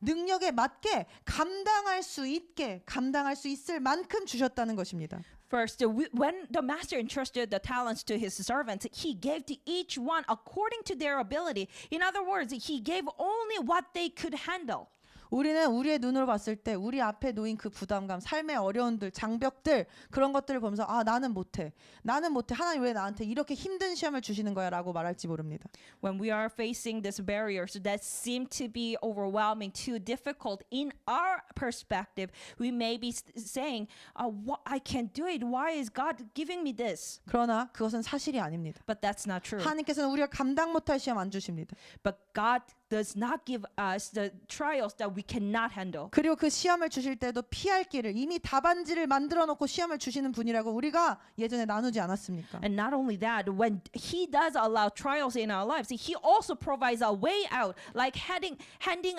능력에 맞게 감당할 수 있을 만큼 주셨다는 것입니다. First, when the master entrusted the talents to his servants, he gave to each one according to their ability. In other words, he gave only what they could handle. 우리는 우리의 눈으로 봤을 때 우리 앞에 놓인 그 부담감, 삶의 어려움들, 장벽들, 그런 것들을 보면서 나는 못해. 하나님 왜 나한테 이렇게 힘든 시험을 주시는 거야 라고 말할지 모릅니다. When we are facing these barriers that seem to be overwhelming, too difficult in our perspective, we may be saying, I can't do it. Why is God giving me this? 그러나 그것은 사실이 아닙니다. But that's not true. 하나님께서는 우리가 감당 못할 시험 안 주십니다. But God does not give us the trials that we cannot handle. 그리고 그 시험을 주실 때도 피할 길을 이미 답안지를 만들어 놓고 시험을 주시는 분이라고 우리가 예전에 나누지 않았습니까? And not only that, when He does allow trials in our lives, He also provides a way out, like handing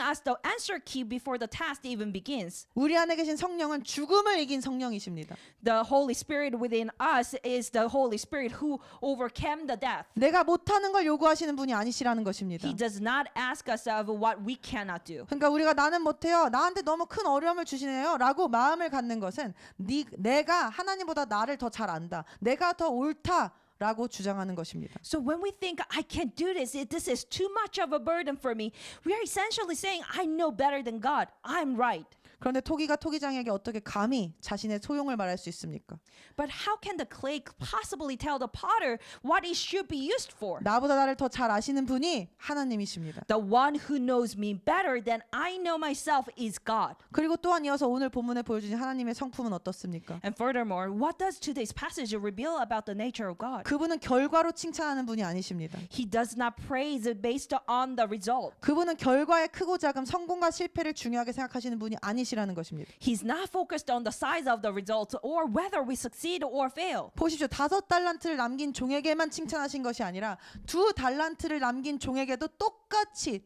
us the answer key before the task even begins. 우리 안에 계신 성령은 죽음을 이긴 성령이십니다. The Holy Spirit within us is the Holy Spirit who overcame the death. 내가 못하는 걸 요구하시는 분이 아니시라는 것입니다. He does not ask us of what we cannot do. 그러니까 우리가 나는 못해요. 나한테 너무 큰 어려움을 주시네요. 라고 마음을 갖는 것은 내가 하나님보다 나를 더 잘 안다. 내가 더 옳다. 라고 주장하는 것입니다. So when we think I can't do this, this is too much of a burden for me, we are essentially saying I know better than God. I'm right. 그런데 토기가 토기장에게 어떻게 감히 자신의 소용을 말할 수 있습니까? But how can the clay possibly tell the potter what it should be used for? 나보다 나를 더 잘 아시는 분이 하나님이십니다. The one who knows me better than I know myself is God. 그리고 또한 이어서 오늘 본문에 보여주신 하나님의 성품은 어떻습니까? And furthermore, what does today's passage reveal about the nature of God? 그분은 결과로 칭찬하는 분이 아니십니다. He does not praise it based on the result. 그분은 결과의 크고 작음, 성공과 실패를 중요하게 생각하시는 분이 아니시라는 것입니다. He's not focused on the size of the results or whether we succeed or fail. 보십시오. 5달란트를 남긴 종에게만 칭찬하신 것이 아니라 2달란트를 남긴 종에게도 똑같이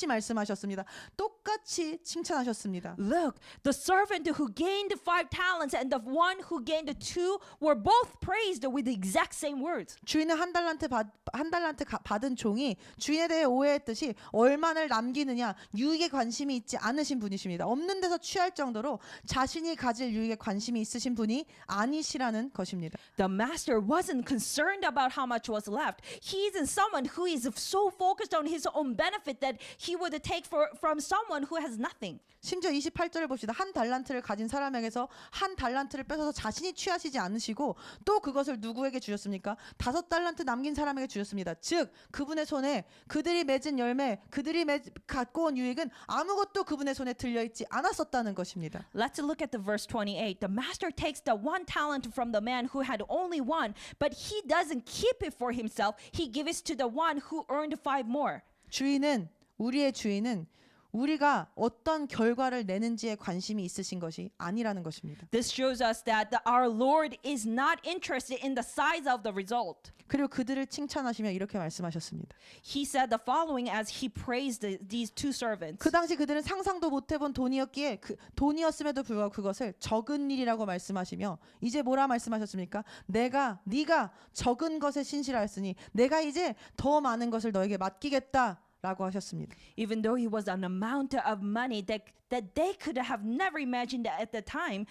말씀하셨습니다. 똑같이 칭찬하셨습니다. Look, the servant who gained 5 talents and the one who gained 2 were both praised with the exact same words. 주인은 한 달란트 받은 종이 주인에 대해 오해했듯이 얼마를 남기느냐 유익에 관심이 있지 않으신 분이십니다. 없는 데서 취할 정도로 자신이 가질 유익에 관심이 있으신 분이 아니시라는 것입니다. The master wasn't concerned about how much was left. He isn't someone who is so focused on his own benefit that he would take from someone who has nothing. 심지어 28절을 봅시다. 한 달란트를 가진 사람에게서 한 달란트를 뺏어서 자신이 취하시지 않으시고 또 그것을 누구에게 주셨습니까? 5달란트 남긴 사람에게 주셨습니다. 즉 그분의 손에 그들이 맺은 열매, 그들이 갖고 온 유익은 아무것도 그분의 손에 들려있지 않았었다는 것입니다. Let's look at the verse 28. The master takes the 1 talent from the man who had only 1, but he doesn't keep it for himself. He gives it to the one who earned 5 more. 우리의 주인은 우리가 어떤 결과를 내는지에 관심이 있으신 것이 아니라는 것입니다. This shows us that our Lord is not interested in the size of the result. 그리고 그들을 칭찬하시며 이렇게 말씀하셨습니다. He said the following as he praised these two servants. 그 당시 그들은 상상도 못 해본 돈이었기에 돈이었음에도 불구하고 그것을 적은 일이라고 말씀하시며 이제 뭐라 말씀하셨습니까? 네가 적은 것에 신실하였으니 내가 이제 더 많은 것을 너에게 맡기겠다라고 하셨습니다. Even though it was an amount of money that they could have never imagined at the time,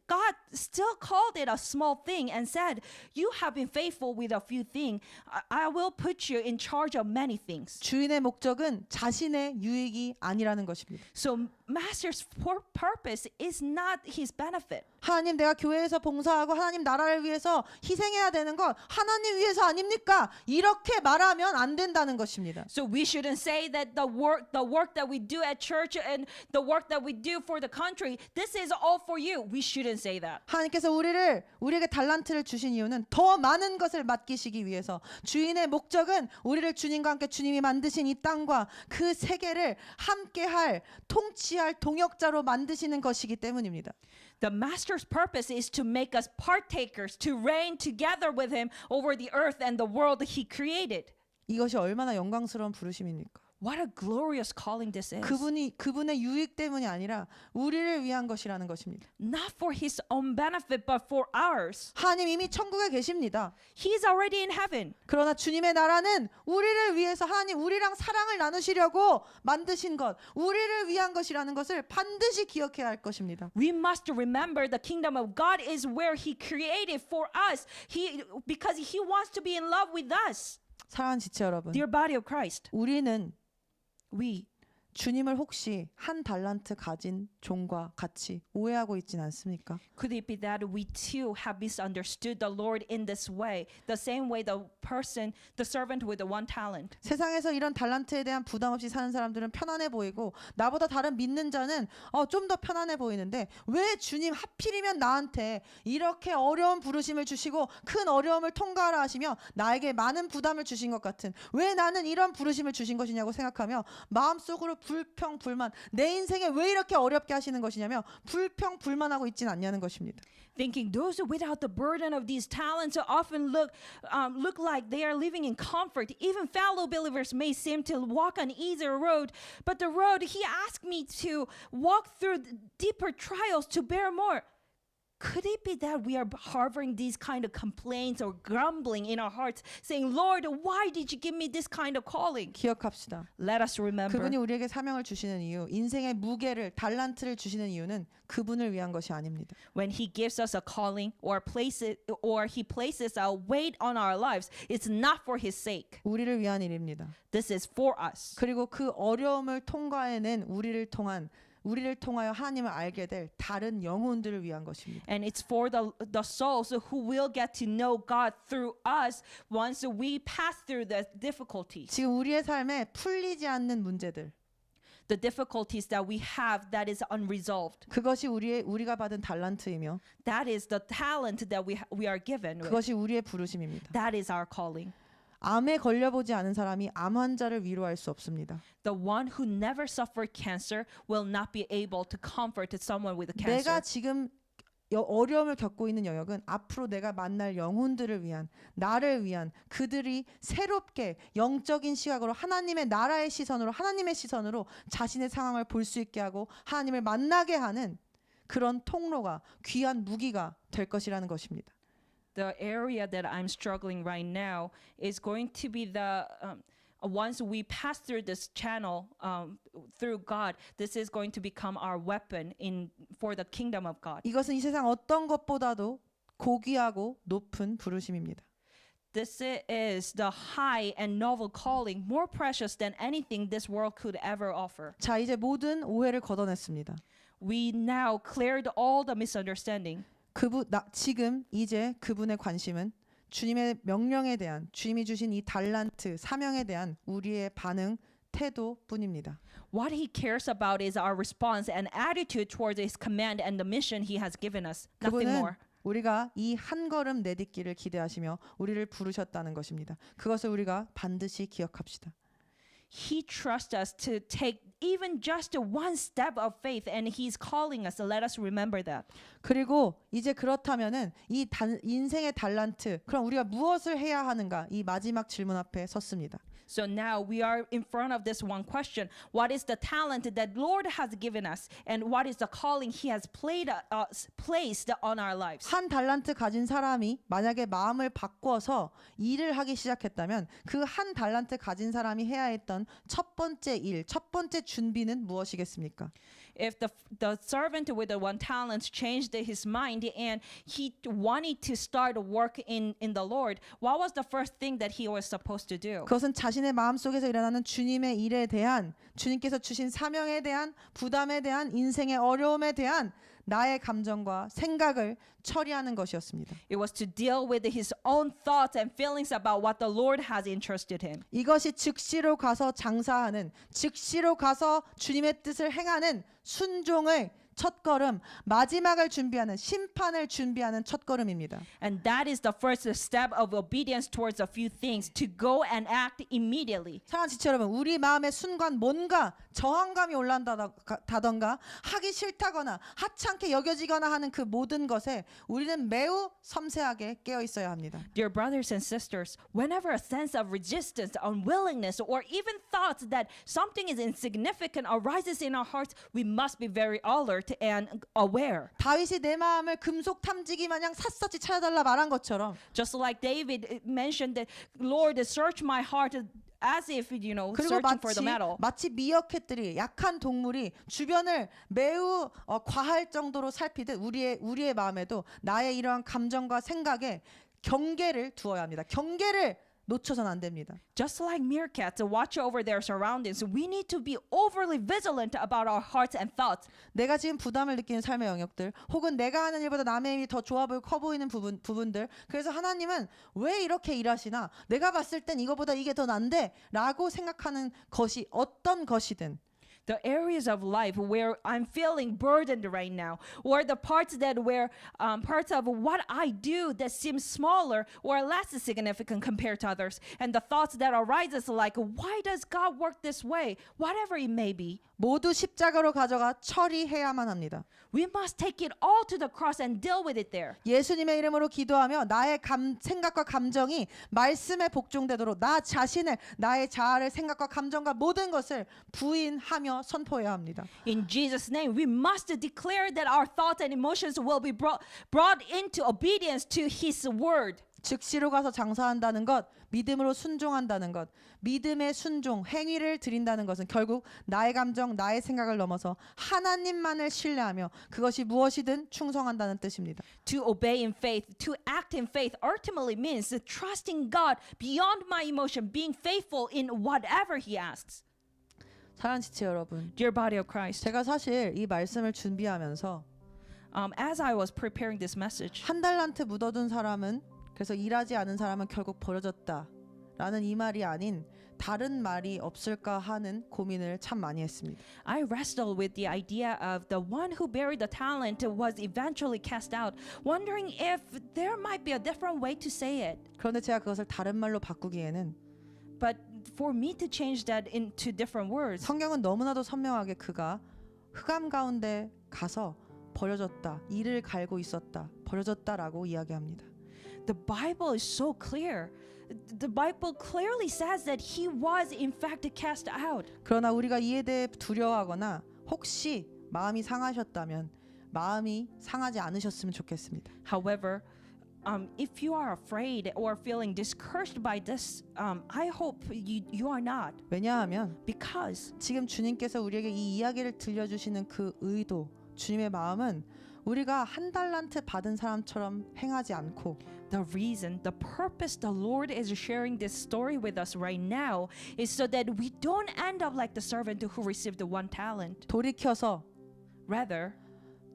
God still called it a small thing and said, "You have been faithful with a few things. I will put you in charge of many things." 주인의 목적은 자신의 유익이 아니라는 것입니다. So master's purpose is not his benefit. 하나님 내가 교회에서 봉사하고 하나님 나라를 위해서 희생해야 되는 건 하나님 위해서 아닙니까? 이렇게 말하면 안 된다는 것입니다. So we shouldn't say that the work that we do at church and the work that we do for the country, this is all for you. We shouldn't say that. 하나님께서 우리에게 달란트를 주신 이유는 더 많은 것을 맡기시기 위해서 주인의 목적은 우리를 주님과 함께 주님이 만드신 이 땅과 그 세계를 함께할 통치할 동역자로 만드시는 것이기 때문입니다. The master's purpose is to make us partakers, to reign together with him over the earth and the world he created. 이것이 얼마나 영광스러운 부르심입니까? What a glorious calling this is. 그분의 유익 때문이 아니라 우리를 위한 것이라는 것입니다. Not for his own benefit, but for ours. 하나님 이미 천국에 계십니다. He's already in heaven. 그러나 주님의 나라는 우리를 위해서 하나님 우리랑 사랑을 나누시려고 만드신 것, 우리를 위한 것이라는 것을 반드시 기억해야 할 것입니다. We must remember the kingdom of God is where he created for us. Because he wants to be in love with us. 사랑하는 지체 여러분, Dear body of Christ, we 주님을 혹시 한 달란트 가진 종과 같이 오해하고 있진 않습니까? could it be that we too have misunderstood the Lord in this way, the same way the servant with the one talent? 세상에서 이런 달란트에 대한 부담 없이 사는 사람들은 편안해 보이고 나보다 다른 믿는 자는 좀 더 편안해 보이는데 왜 주님 하필이면 나한테 이렇게 어려운 부르심을 주시고 큰 어려움을 통과하라 하시며 나에게 많은 부담을 주신 것 같은 왜 나는 이런 부르심을 주신 것이냐고 생각하며 마음속으로 불평 불만 내 인생에 왜 이렇게 어렵게 하시는 것이냐며 불평 불만하고 있진 않냐는 것입니다. Thinking those without the burden of these talents often look like they are living in comfort. Even fellow believers may seem to walk an easier road, but the road he asked me to walk through deeper trials to bear more. Could it be that we are harboring these kind of complaints or grumbling in our hearts, saying, Lord, why did you give me this kind of calling? 기억합시다. Let us remember. 그분이 우리에게 사명을 주시는 이유, 인생의 무게를 달란트를 주시는 이유는 그분을 위한 것이 아닙니다. When he gives us a calling or he places a weight on our lives, it's not for his sake. 우리를 위한 일입니다. This is for us. 그리고 그 어려움을 통과해낸 우리를 통하여 하나님을 알게 될 다른 영혼들을 위한 것입니다. And it's for the souls who will get to know God through us once we pass through the difficulties. 지금 우리의 삶에 풀리지 않는 문제들, The difficulties that we have that is unresolved. 그것이 우리가 받은 달란트이며 That is the talent that we are given. With. 그것이 우리의 부르심입니다. That is our calling. 암에 걸려보지 않은 사람이 암 환자를 위로할 수 없습니다. The one who never suffered cancer will not be able to comfort someone with a cancer. 내가 지금 어려움을 겪고 있는 영역은 앞으로 내가 만날 영혼들을 위한 나를 위한 그들이 새롭게 영적인 시각으로 하나님의 나라의 시선으로 하나님의 시선으로 자신의 상황을 볼 수 있게 하고 하나님을 만나게 하는 그런 통로가 귀한 무기가 될 것이라는 것입니다. The area that I'm struggling right now is going to be the once we pass through this channel through God, this is going to become our weapon for the kingdom of God. 이것은 이 세상 어떤 것보다도 고귀하고 높은 부르심입니다. This is the high and novel calling, more precious than anything this world could ever offer. 자, 이제 모든 오해를 걷어냈습니다. We now cleared all the misunderstanding. 지금 이제 그분의 관심은 주님의 명령에 대한 주님이 주신 이 달란트 사명에 대한 우리의 반응 태도뿐입니다. What he cares about is our response and attitude towards his command and the mission he has given us. Nothing 그분은 more. 우리가 이 한 걸음 내딛기를 기대하시며 우리를 부르셨다는 것입니다. 그것을 우리가 반드시 기억합시다. He trusts us to take even just one step of faith, and He's calling us. So let us remember that. 그리고 이제 그렇다면은 인생의 달란트, 그럼 우리가 무엇을 해야 하는가? 이 마지막 질문 앞에 섰습니다. So now we are in front of this one question. What is the talent that Lord has given us? And what is the calling He has placed on our lives? 한 달란트 가진 사람이 만약에 마음을 바꿔서 일을 하기 시작했다면 그 한 달란트 가진 사람이 해야 했던 첫 번째 일, 첫 번째 준비는 무엇이겠습니까? If the servant with the one talent changed his mind and he wanted to start work in the Lord, what was the first thing that he was supposed to do? 그것은 자신의 마음속에서 일어나는 주님의 일에 대한, 주님께서 주신 사명에 대한, 부담에 대한, 인생의 어려움에 대한 나의 감정과 생각을 처리하는 것이었습니다. It was to deal with his own thoughts and feelings about what the Lord has entrusted him. 이것이 즉시로 가서 장사하는, 즉시로 가서 주님의 뜻을 행하는 순종의 첫걸음, 마지막을 준비하는, 심판을 준비하는 첫걸음입니다. And that is the first step of obedience towards a few things, to go and act immediately. 사랑하는 지체 여러분, 우리 마음의 순간 뭔가 저항감이 올라온다던가 하기 싫다거나 하찮게 여겨지거나 하는 그 모든 것에 우리는 매우 섬세하게 깨어 있어야 합니다. Dear brothers and sisters, whenever a sense of resistance, unwillingness, or even thoughts that something is insignificant arises in our hearts, we must be very alert and aware. 다윗이 내 마음을 금속 탐지기 마냥 샅샅이 찾아달라 말한 것처럼 Just like David mentioned that, Lord, search my heart as if, 그리고 searching for the metal. 마치 미어캣들이, 약한 동물이 주변을 매우 과할 정도로 살피듯 우리의 마음에도 나의 이러한 감정과 생각에 경계를 두어야 합니다. 경계를 놓쳐서는 안 됩니다. Just like meerkats watch over their surroundings, we need to be overly vigilant about our hearts and thoughts. 내가 지금 부담을 느끼는 삶의 영역들, 혹은 내가 하는 일보다 남의 일이 더 좋아 보이고 커 보이는 부분들, 그래서 하나님은 왜 이렇게 일하시나? 내가 봤을 땐 이거보다 이게 더 난데? 라고 생각하는 것이 어떤 것이든 The areas of life where I'm feeling burdened right now, or the parts that where parts of what I do that seem smaller or less significant compared to others, and the thoughts that arises like, why does God work this way? Whatever it may be, 모두 십자가로 가져가 처리해야만 합니다. we must take it all to the cross and deal with it there. 예수님의 이름으로 기도하며 나의 생각과 감정이 말씀에 복종되도록 나 자신을, 나의 자아를, 생각과 감정과 모든 것을 부인하며 선포해야 합니다. In Jesus' name, we must declare that our thoughts and emotions will be brought into obedience to His word. 즉시로 가서 장사한다는 것, 믿음으로 순종한다는 것, 믿음의 순종, 행위를 드린다는 것은 결국 나의 감정, 나의 생각을 넘어서 하나님만을 신뢰하며 그것이 무엇이든 충성한다는 뜻입니다. To obey in faith, to act in faith, ultimately means trusting God beyond my emotion, being faithful in whatever He asks. 사랑하는 지체 여러분, Dear body of Christ, 제가 사실 이 말씀을 준비하면서 as I was preparing this message, 한 달란트 묻어둔 사람은, 그래서 일하지 않은 사람은 결국 버려졌다 라는 이 말이 아닌 다른 말이 없을까 하는 고민을 참 많이 했습니다. I wrestled with the idea of the one who buried the talent was eventually cast out, wondering if there might be a different way to say it. 그런데 제가 그것을 다른 말로 바꾸기에는 But for me to change that into different words, 성경은 너무나도 선명하게 그가 흑암 가운데 가서 버려졌다, 이를 갈고 있었다, 버려졌다라고 이야기합니다. the Bible is so clear. The Bible clearly says that he was in fact cast out. 그러나 우리가 이에 대해 두려워하거나 혹시 마음이 상하셨다면 마음이 상하지 않으셨으면 좋겠습니다. However, if you are afraid or feeling discouraged by this, I hope you are not. 왜냐하면 Because 지금 주님께서 우리에게 이 이야기를 들려주시는 그 의도, 주님의 마음은 우리가 한 달란트 받은 사람처럼 행하지 않고 the reason, the purpose the Lord is sharing this story with us right now is so that we don't end up like the servant who received the one talent. 돌이켜서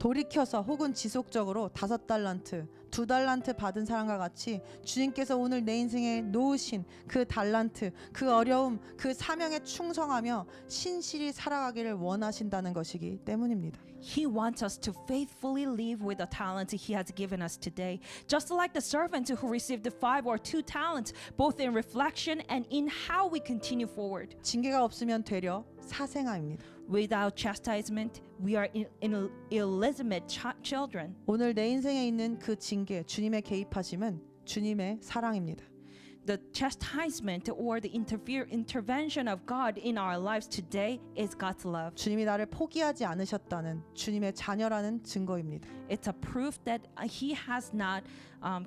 돌이켜서 혹은 지속적으로 5달란트, 2달란트 받은 사람과 같이 주님께서 오늘 내 인생에 놓으신 그 달란트, 그 어려움, 그 사명에 충성하며 신실히 살아가기를 원하신다는 것이기 때문입니다. He wants us to faithfully live with the talents He has given us today, just like the servant who received the 5 or 2 talents, both in reflection and in how we continue forward. 징계가 없으면 되려 사생아입니다. Without chastisement, we are illegitimate children. 오늘 내 인생에 있는 그 징계, 주님의 개입하심은 주님의 사랑입니다. The chastisement or the intervention of God in our lives today is God's love. 주님이 나를 포기하지 않으셨다는 주님의 자녀라는 증거입니다. It's a proof that He has not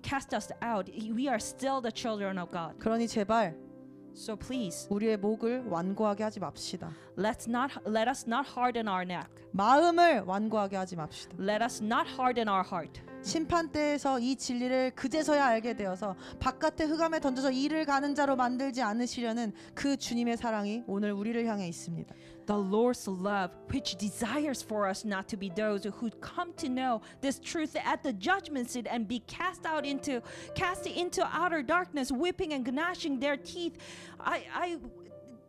cast us out. We are still the children of God. 그러니 제발 So please, 우리의 목을 완고하게 하지 맙시다. let us not harden our neck. 마음을 완고하게 하지 맙시다. Let us not harden our heart. 심판대에서 이 진리를 그제서야 알게 되어서 바깥의 흑암에 던져서 이를 가는 자로 만들지 않으시려는 그 주님의 사랑이 오늘 우리를 향해 있습니다. The Lord's love, which desires for us not to be those who come to know this truth at the judgment seat and be cast into outer darkness, weeping and gnashing their teeth.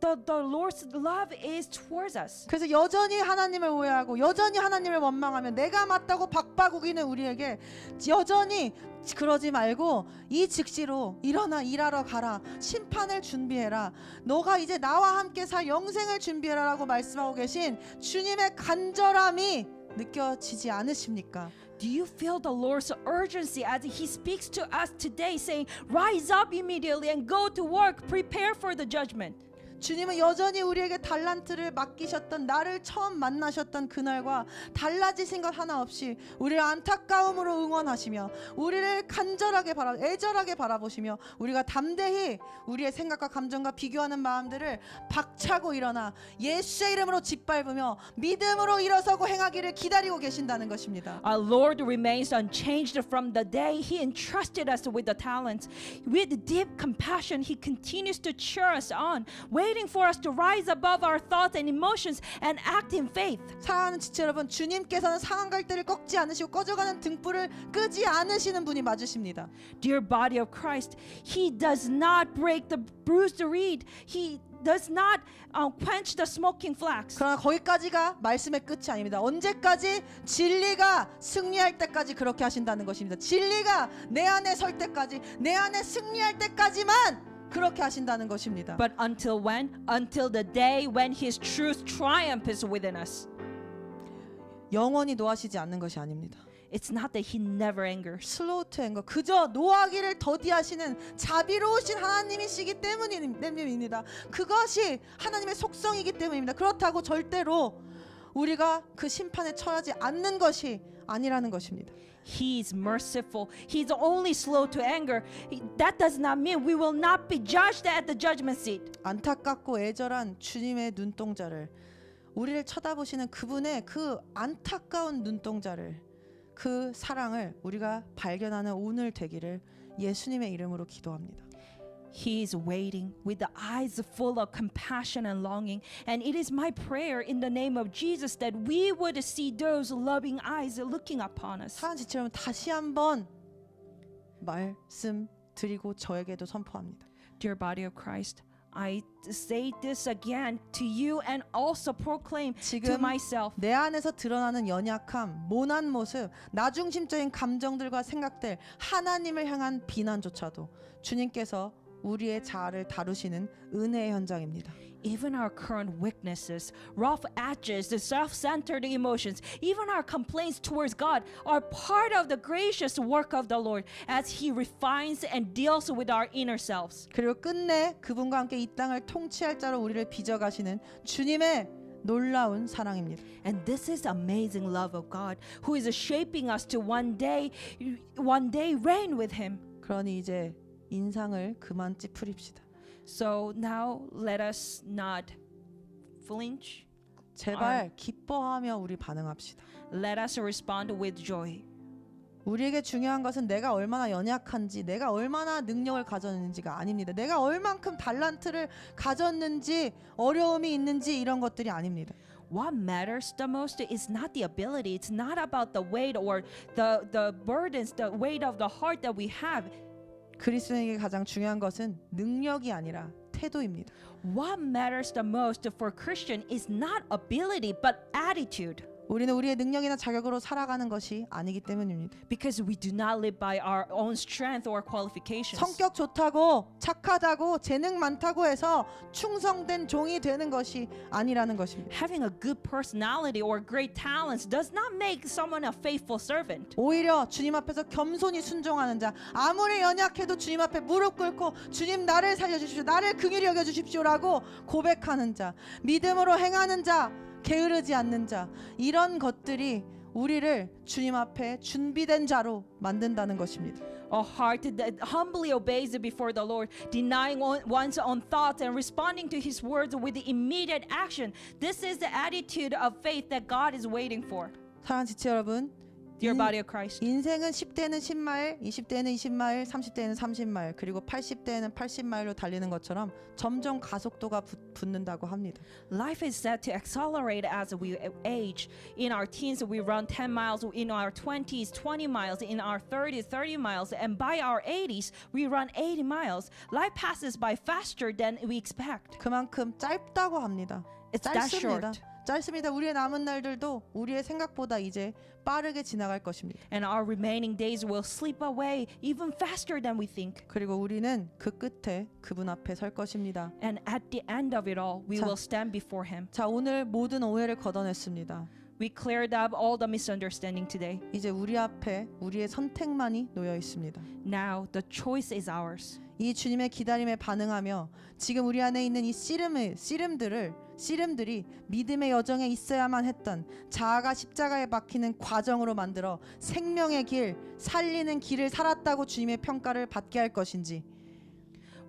The Lord's love is towards us. 그래서 여전히 하나님을 오해하고 여전히 하나님을 원망하며 내가 맞다고 박바구기는 우리에게 여전히 그러지 말고 이 즉시로 일어나 일하러 가라. 심판을 준비해라. 너가 이제 나와 함께 살 영생을 준비해라 라고 말씀하고 계신 주님의 간절함이 느껴지지 않으십니까? Do you feel the Lord's urgency as He speaks to us today, saying, "Rise up immediately and go to work, prepare for the judgment"? 주님은 여전히 우리에게 달란트를 맡기셨던 나를 처음 만나셨던 그날과 달라지신 것 하나 없이 우리를 안타까움으로 응원하시며 우리를 간절하게 애절하게 바라보시며 우리가 담대히 우리의 생각과 감정과 비교하는 마음들을 박차고 일어나 예수의 이름으로 짓밟으며 믿음으로 일어서고 행하기를 기다리고 계신다는 것입니다. Our Lord remains unchanged from the day He entrusted us with the talents. With deep compassion, He continues to cheer us on, waiting for us to rise above our thoughts and emotions and act in faith. 사랑하는 지체 여러분, 주님께서는 상한 갈대를 꺾지 않으시고 꺼져가는 등불을 끄지 않으시는 분이 맞으십니다. Dear body of Christ, He does not break the bruised reed. He does not quench the smoking flax. 그러나 거기까지가 말씀의 끝이 아닙니다. 언제까지? 진리가 승리할 때까지 그렇게 하신다는 것입니다. 진리가 내 안에 설 때까지, 내 안에 승리할 때까지만 그렇게 하신다는 것입니다. But until when? Until the day when His truth triumphs within us. 영원히 노하시지 않는 것이 아닙니다. It's not that He never angers. 슬로우 투 앵거, 그저 노하기를 더디하시는 자비로우신 하나님이시기 때문입니다. 그것이 하나님의 속성이기 때문입니다. 그렇다고 절대로 우리가 그 심판에 처하지 않는 것이 아니라는 것입니다. He is merciful. He's only slow to anger. That does not mean we will not be judged at the judgment seat. 안타깝고 애절한 주님의 눈동자를, 우리를 쳐다보시는 그분의 그 안타까운 눈동자를, 그 사랑을 우리가 발견하는 오늘 되기를 예수님의 이름으로 기도합니다. He is waiting with the eyes full of compassion and longing. And it is my prayer in the name of Jesus that we would see those loving eyes looking upon us. 사랑하는 지체 여러분, 다시 한번 말씀드리고 저에게도 선포합니다. Dear body of Christ, I say this again to you and also proclaim to 지금 myself. 내 안에서 드러나는 연약함, 모난 모습, 나중심적인 감정들과 생각들, 하나님을 향한 비난조차도 주님께서 우리의 자아를 다루시는 은혜의 현장입니다. Even our current weaknesses, rough edges, the self-centered emotions, even our complaints towards God are part of the gracious work of the Lord as He refines and deals with our inner selves. 그리고 끝내 그분과 함께 이 땅을 통치할 자로 우리를 빚어가시는 주님의 놀라운 사랑입니다. And this is amazing love of God who is shaping us to one day reign with Him. 그러니 이제 인상을 그만 찌푸립시다. So now let us not flinch. 제발 기뻐하며 우리 반응합시다. Let us respond with joy. 우리에게 중요한 것은 내가 얼마나 연약한지, 내가 얼마나 능력을 가졌는지가 아닙니다. 내가 얼만큼 달란트를 가졌는지, 어려움이 있는지 이런 것들이 아닙니다. what matters the most is not the ability. It's not about the weight or the burdens, the weight of the heart that we have. 그리스도인에게 가장 중요한 것은 능력이 아니라 태도입니다. What matters the most for Christian is not ability but attitude. 우리는 우리의 능력이나 자격으로 살아가는 것이 아니기 때문입니다. Because we do not live by our own strength or qualifications. 성격 좋다고 착하다고 재능 많다고 해서 충성된 종이 되는 것이 아니라는 것입니다. Having a good personality or great talents does not make someone a faithful servant. 오히려 주님 앞에서 겸손히 순종하는 자, 아무리 연약해도 주님 앞에 무릎 꿇고 주님 나를 살려주십시오, 나를 긍휼히 여겨주십시오라고 고백하는 자, 믿음으로 행하는 자, 게으르지 않는 자, 이런 것들이 우리를 주님 앞에 준비된 자로 만든다는 것입니다. A heart that humbly obeys before the Lord, denying one's own thoughts and responding to His words with immediate action. This is the attitude of faith that God is waiting for. 사랑하는 지체 여러분, Dear body of Christ. 인생은 10대는 10마일, 20대는 20마일, 30대는 30마일, 그리고 80대는 80마일로 달리는 것처럼 점점 가속도가 붙는다고 합니다. Life is set to accelerate as we age. In our teens, we run 10 miles. In our 20s, 20 miles. In our 30s, 30 miles. And by our 80s, we run 80 miles. Life passes by faster than we expect. 그만큼 짧다고 합니다. It's that 짧습니다. short. 짧습니다. 우리의 남은 날들도 우리의 생각보다 이제 빠르게 지나갈 것입니다. And our remaining days will slip away even faster than we think. 그리고 우리는 그 끝에 그분 앞에 설 것입니다. And at the end of it all, we 자. will stand before Him. 자, 오늘 모든 오해를 걷어냈습니다. We cleared up all the misunderstanding today. 이제 우리 앞에 우리의 선택만이 놓여 있습니다. Now the choice is ours. 이 주님의 기다림에 반응하며 지금 우리 안에 있는 이 씨름들이 믿음의 여정에 있어야만 했던 자아가 십자가에 박히는 과정으로 만들어 생명의 길, 살리는 길을 살았다고 주님의 평가를 받게 할 것인지,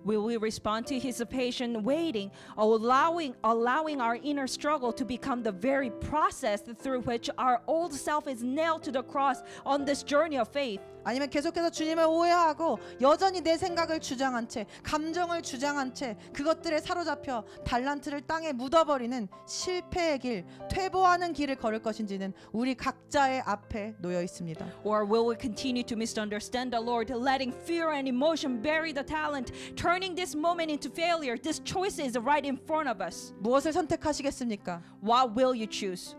Will we respond to His patient waiting, allowing our inner struggle to become the very process through which our old self is nailed to the cross on this journey of faith? 아니면 계속해서 주님을 오해하고 여전히 내 생각을 주장한 채, 감정을 주장한 채 그것들에 사로잡혀 달란트를 땅에 묻어버리는 실패의 길, 퇴보하는 길을 걸을 것인지는 우리 각자의 앞에 놓여 있습니다. Or will we continue to misunderstand the Lord, letting fear and emotion bury the talent, turning this moment into failure? This choice is right in front of us. 무엇을 선택하시겠습니까? What will you choose?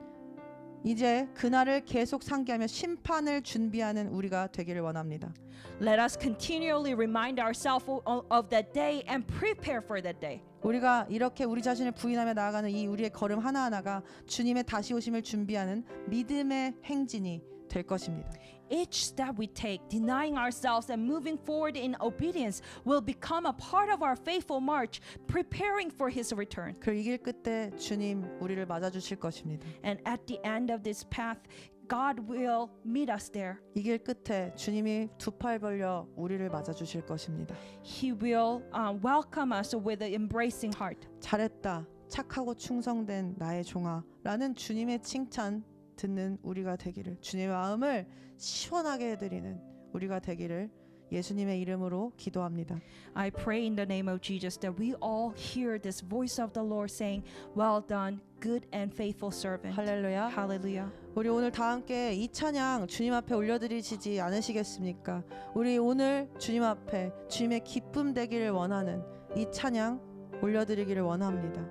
이제 그날을 계속 상기하며 심판을 준비하는 우리가 되기를 원합니다. Let us continually remind ourselves of that day and prepare for that day. 우리가 이렇게 우리 자신을 부인하며 나아가는 이 우리의 걸음 하나하나가 주님의 다시 오심을 준비하는 믿음의 행진이 될 것입니다. Each step we take, denying ourselves and moving forward in obedience, will become a part of our faithful march, preparing for His return. 그 이 길 끝에 주님 우리를 맞아 주실 것입니다. And at the end of this path, God will meet us there. 이 길 끝에 주님이 두 팔 벌려 우리를 맞아 주실 것입니다. He will welcome us with an embracing heart. 잘했다. 착하고 충성된 나의 종아라는 주님의 칭찬 듣는 우리가 되기를, 주님의 마음을 시원하게 해드리는 우리가 되기를 예수님의 이름으로 기도합니다. I pray in the name of Jesus that we all hear this voice of the Lord saying, "Well done, good and faithful servant." 할렐루야. Hallelujah. 우리 오늘 다 함께 이 찬양 주님 앞에 올려드리시지 않으시겠습니까? 우리 오늘 주님 앞에 주님의 기쁨 되기를 원하는 이 찬양 올려드리기를 원합니다.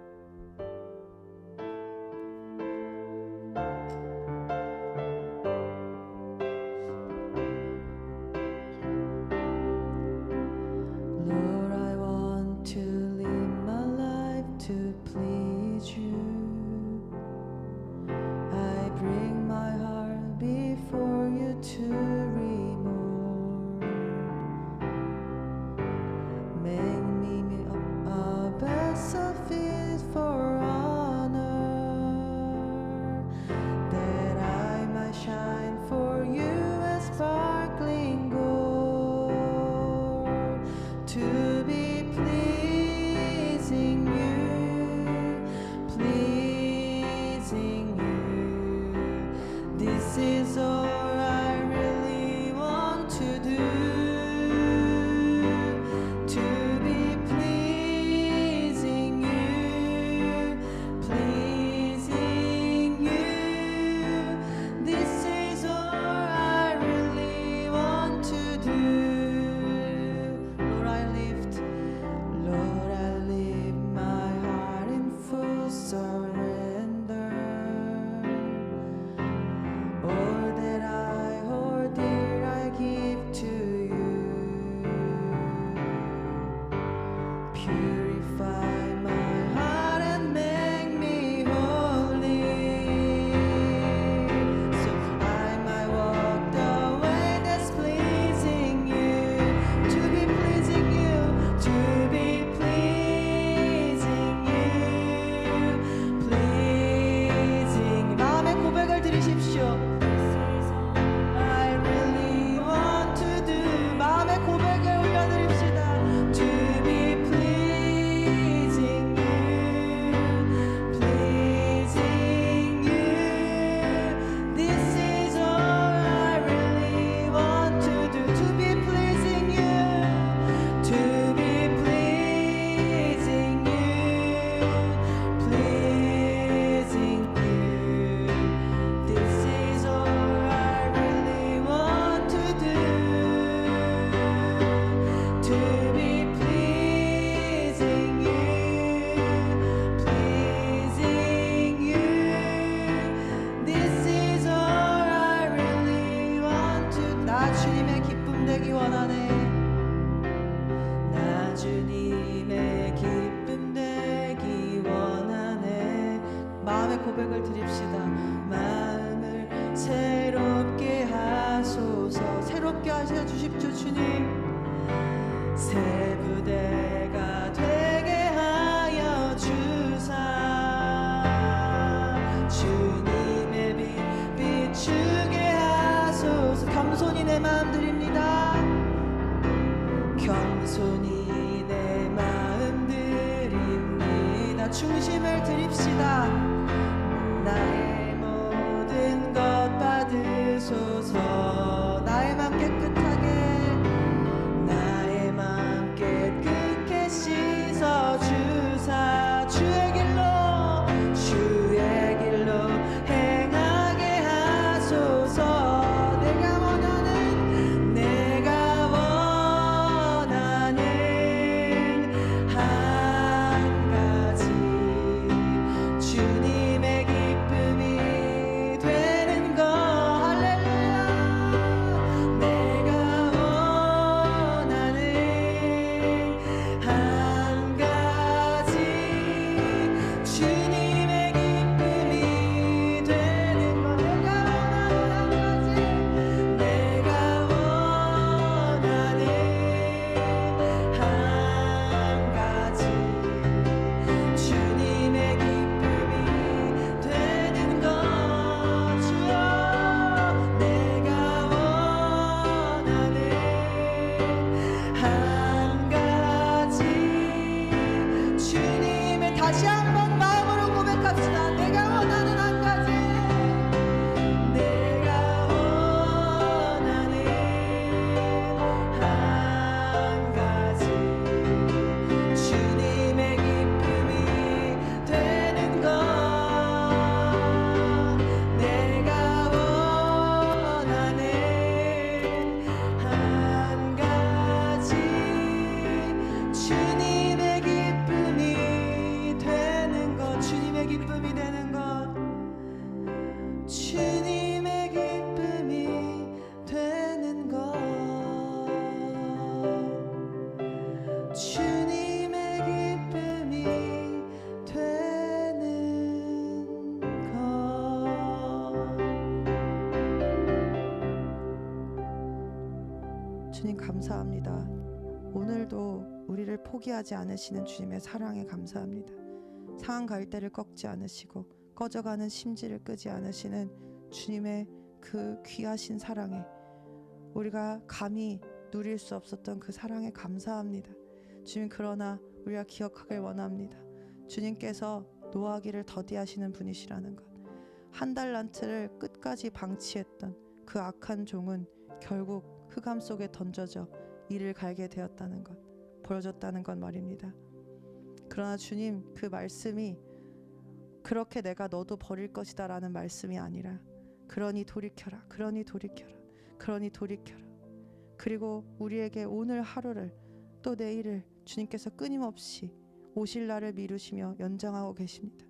Lord, I want to live my life to please you. I bring my heart before you to remove. Make me a vessel fit for honor, that I might shine for you as sparkling gold, to be pleasing you. 고백을 드립시다. 마음을 새롭게 하소서. 새롭게 하셔 주십시오 주님. 새 부대가 되게 하여 주사 주님의 빛 비추게 하소서. 겸손히 내 마음 드립니다. 겸손히 내 마음 드립니다. 중심을 드립시다. 나의 모든 것 받으소서. 나의 맘 깨끗하게 나의 맘 깨끗게 씻어 주사 주의 길로 행하게 하소서. 내가 원하는 한 가지 주님의 기쁨이 되는 것. 할렐루야. 내가 원하는 한 가지 주님의 기쁨이 되는 것. 내가 원하는 한 가지 주님의 기쁨이 되는 것. 주여 내가 원하는 한 가지 주님의 다시 한번 마음으로 고백합시다. 내가 원하는 한 가지 내가 원하는 한 가지 주님의 기쁨이 되는 것. 내가 원하는 한 가지 주님의 기쁨이 되는 것. 주님의 기쁨이 되는 것. 주님의 기쁨이 되는 것. 주님의 기쁨이 되는 것. 주님 감사합니다. 오늘도 우리를 포기하지 않으시는 주님의 사랑에 감사합니다. 상한 갈대를 꺾지 않으시고 꺼져가는 심지를 끄지 않으시는 주님의 그 귀하신 사랑에 우리가 감히 누릴 수 없었던 그 사랑에 감사합니다. 주님, 그러나 우리가 기억하길 원합니다. 주님께서 노하기를 더디하시는 분이시라는 것. 한 달란트를 끝까지 방치했던 그 악한 종은 결국 흑암 속에 던져져 이를 갈게 되었다는 것, 보여줬다는 것 말입니다. 그러나 주님, 그 말씀이 그렇게 내가 너도 버릴 것이다 라는 말씀이 아니라 그러니 돌이켜라, 그러니 돌이켜라, 그러니 돌이켜라. 그리고 우리에게 오늘 하루를 또 내일을 주님께서 끊임없이 오실 날을 미루시며 연장하고 계십니다.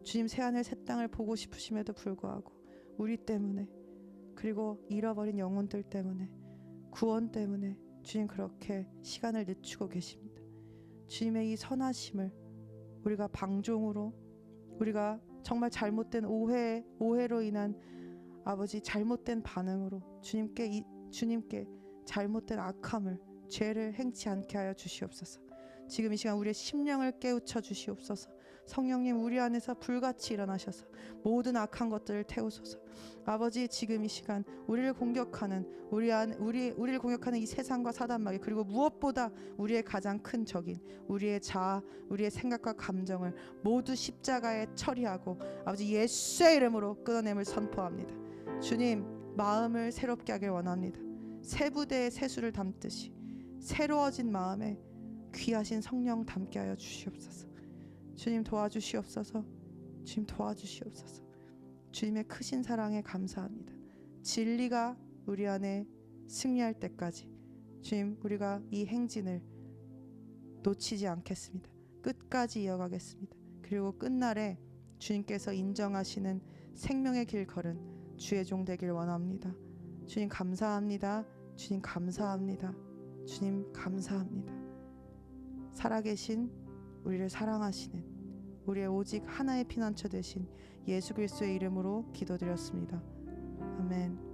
주님, 새하늘 새 땅을 보고 싶으심에도 불구하고 우리 때문에, 그리고 잃어버린 영혼들 때문에, 구원 때문에 주님 그렇게 시간을 늦추고 계십니다. 주님의 이 선하심을 우리가 방종으로, 우리가 정말 잘못된 오해로 인한 아버지 잘못된 반응으로 주님께 잘못된 악함을, 죄를 행치 않게 하여 주시옵소서. 지금 이 시간 우리의 심령을 깨우쳐 주시옵소서. 성령님, 우리 안에서 불같이 일어나셔서 모든 악한 것들을 태우소서. 아버지, 지금 이 시간 우리를 공격하는 우리를 공격하는 이 세상과 사단마귀, 그리고 무엇보다 우리의 가장 큰 적인 우리의 자아, 우리의 생각과 감정을 모두 십자가에 처리하고 아버지 예수의 이름으로 끊어냄을 선포합니다. 주님, 마음을 새롭게 하길 원합니다. 새 부대의 새수를 담듯이 새로워진 마음에 귀하신 성령 담게 하여 주시옵소서. 주님 도와주시옵소서. 주님 도와주시옵소서. 주님의 크신 사랑에 감사합니다. 진리가 우리 안에 승리할 때까지 주님, 우리가 이 행진을 놓치지 않겠습니다. 끝까지 이어가겠습니다. 그리고 끝날에 주님께서 인정하시는 생명의 길 걸은 주의 종 되길 원합니다. 주님 감사합니다. 주님 감사합니다. 주님 감사합니다. 살아계신 우리를 사랑하시는 우리의 오직 하나의 피난처 되신 예수 그리스도의 이름으로 기도드렸습니다. 아멘.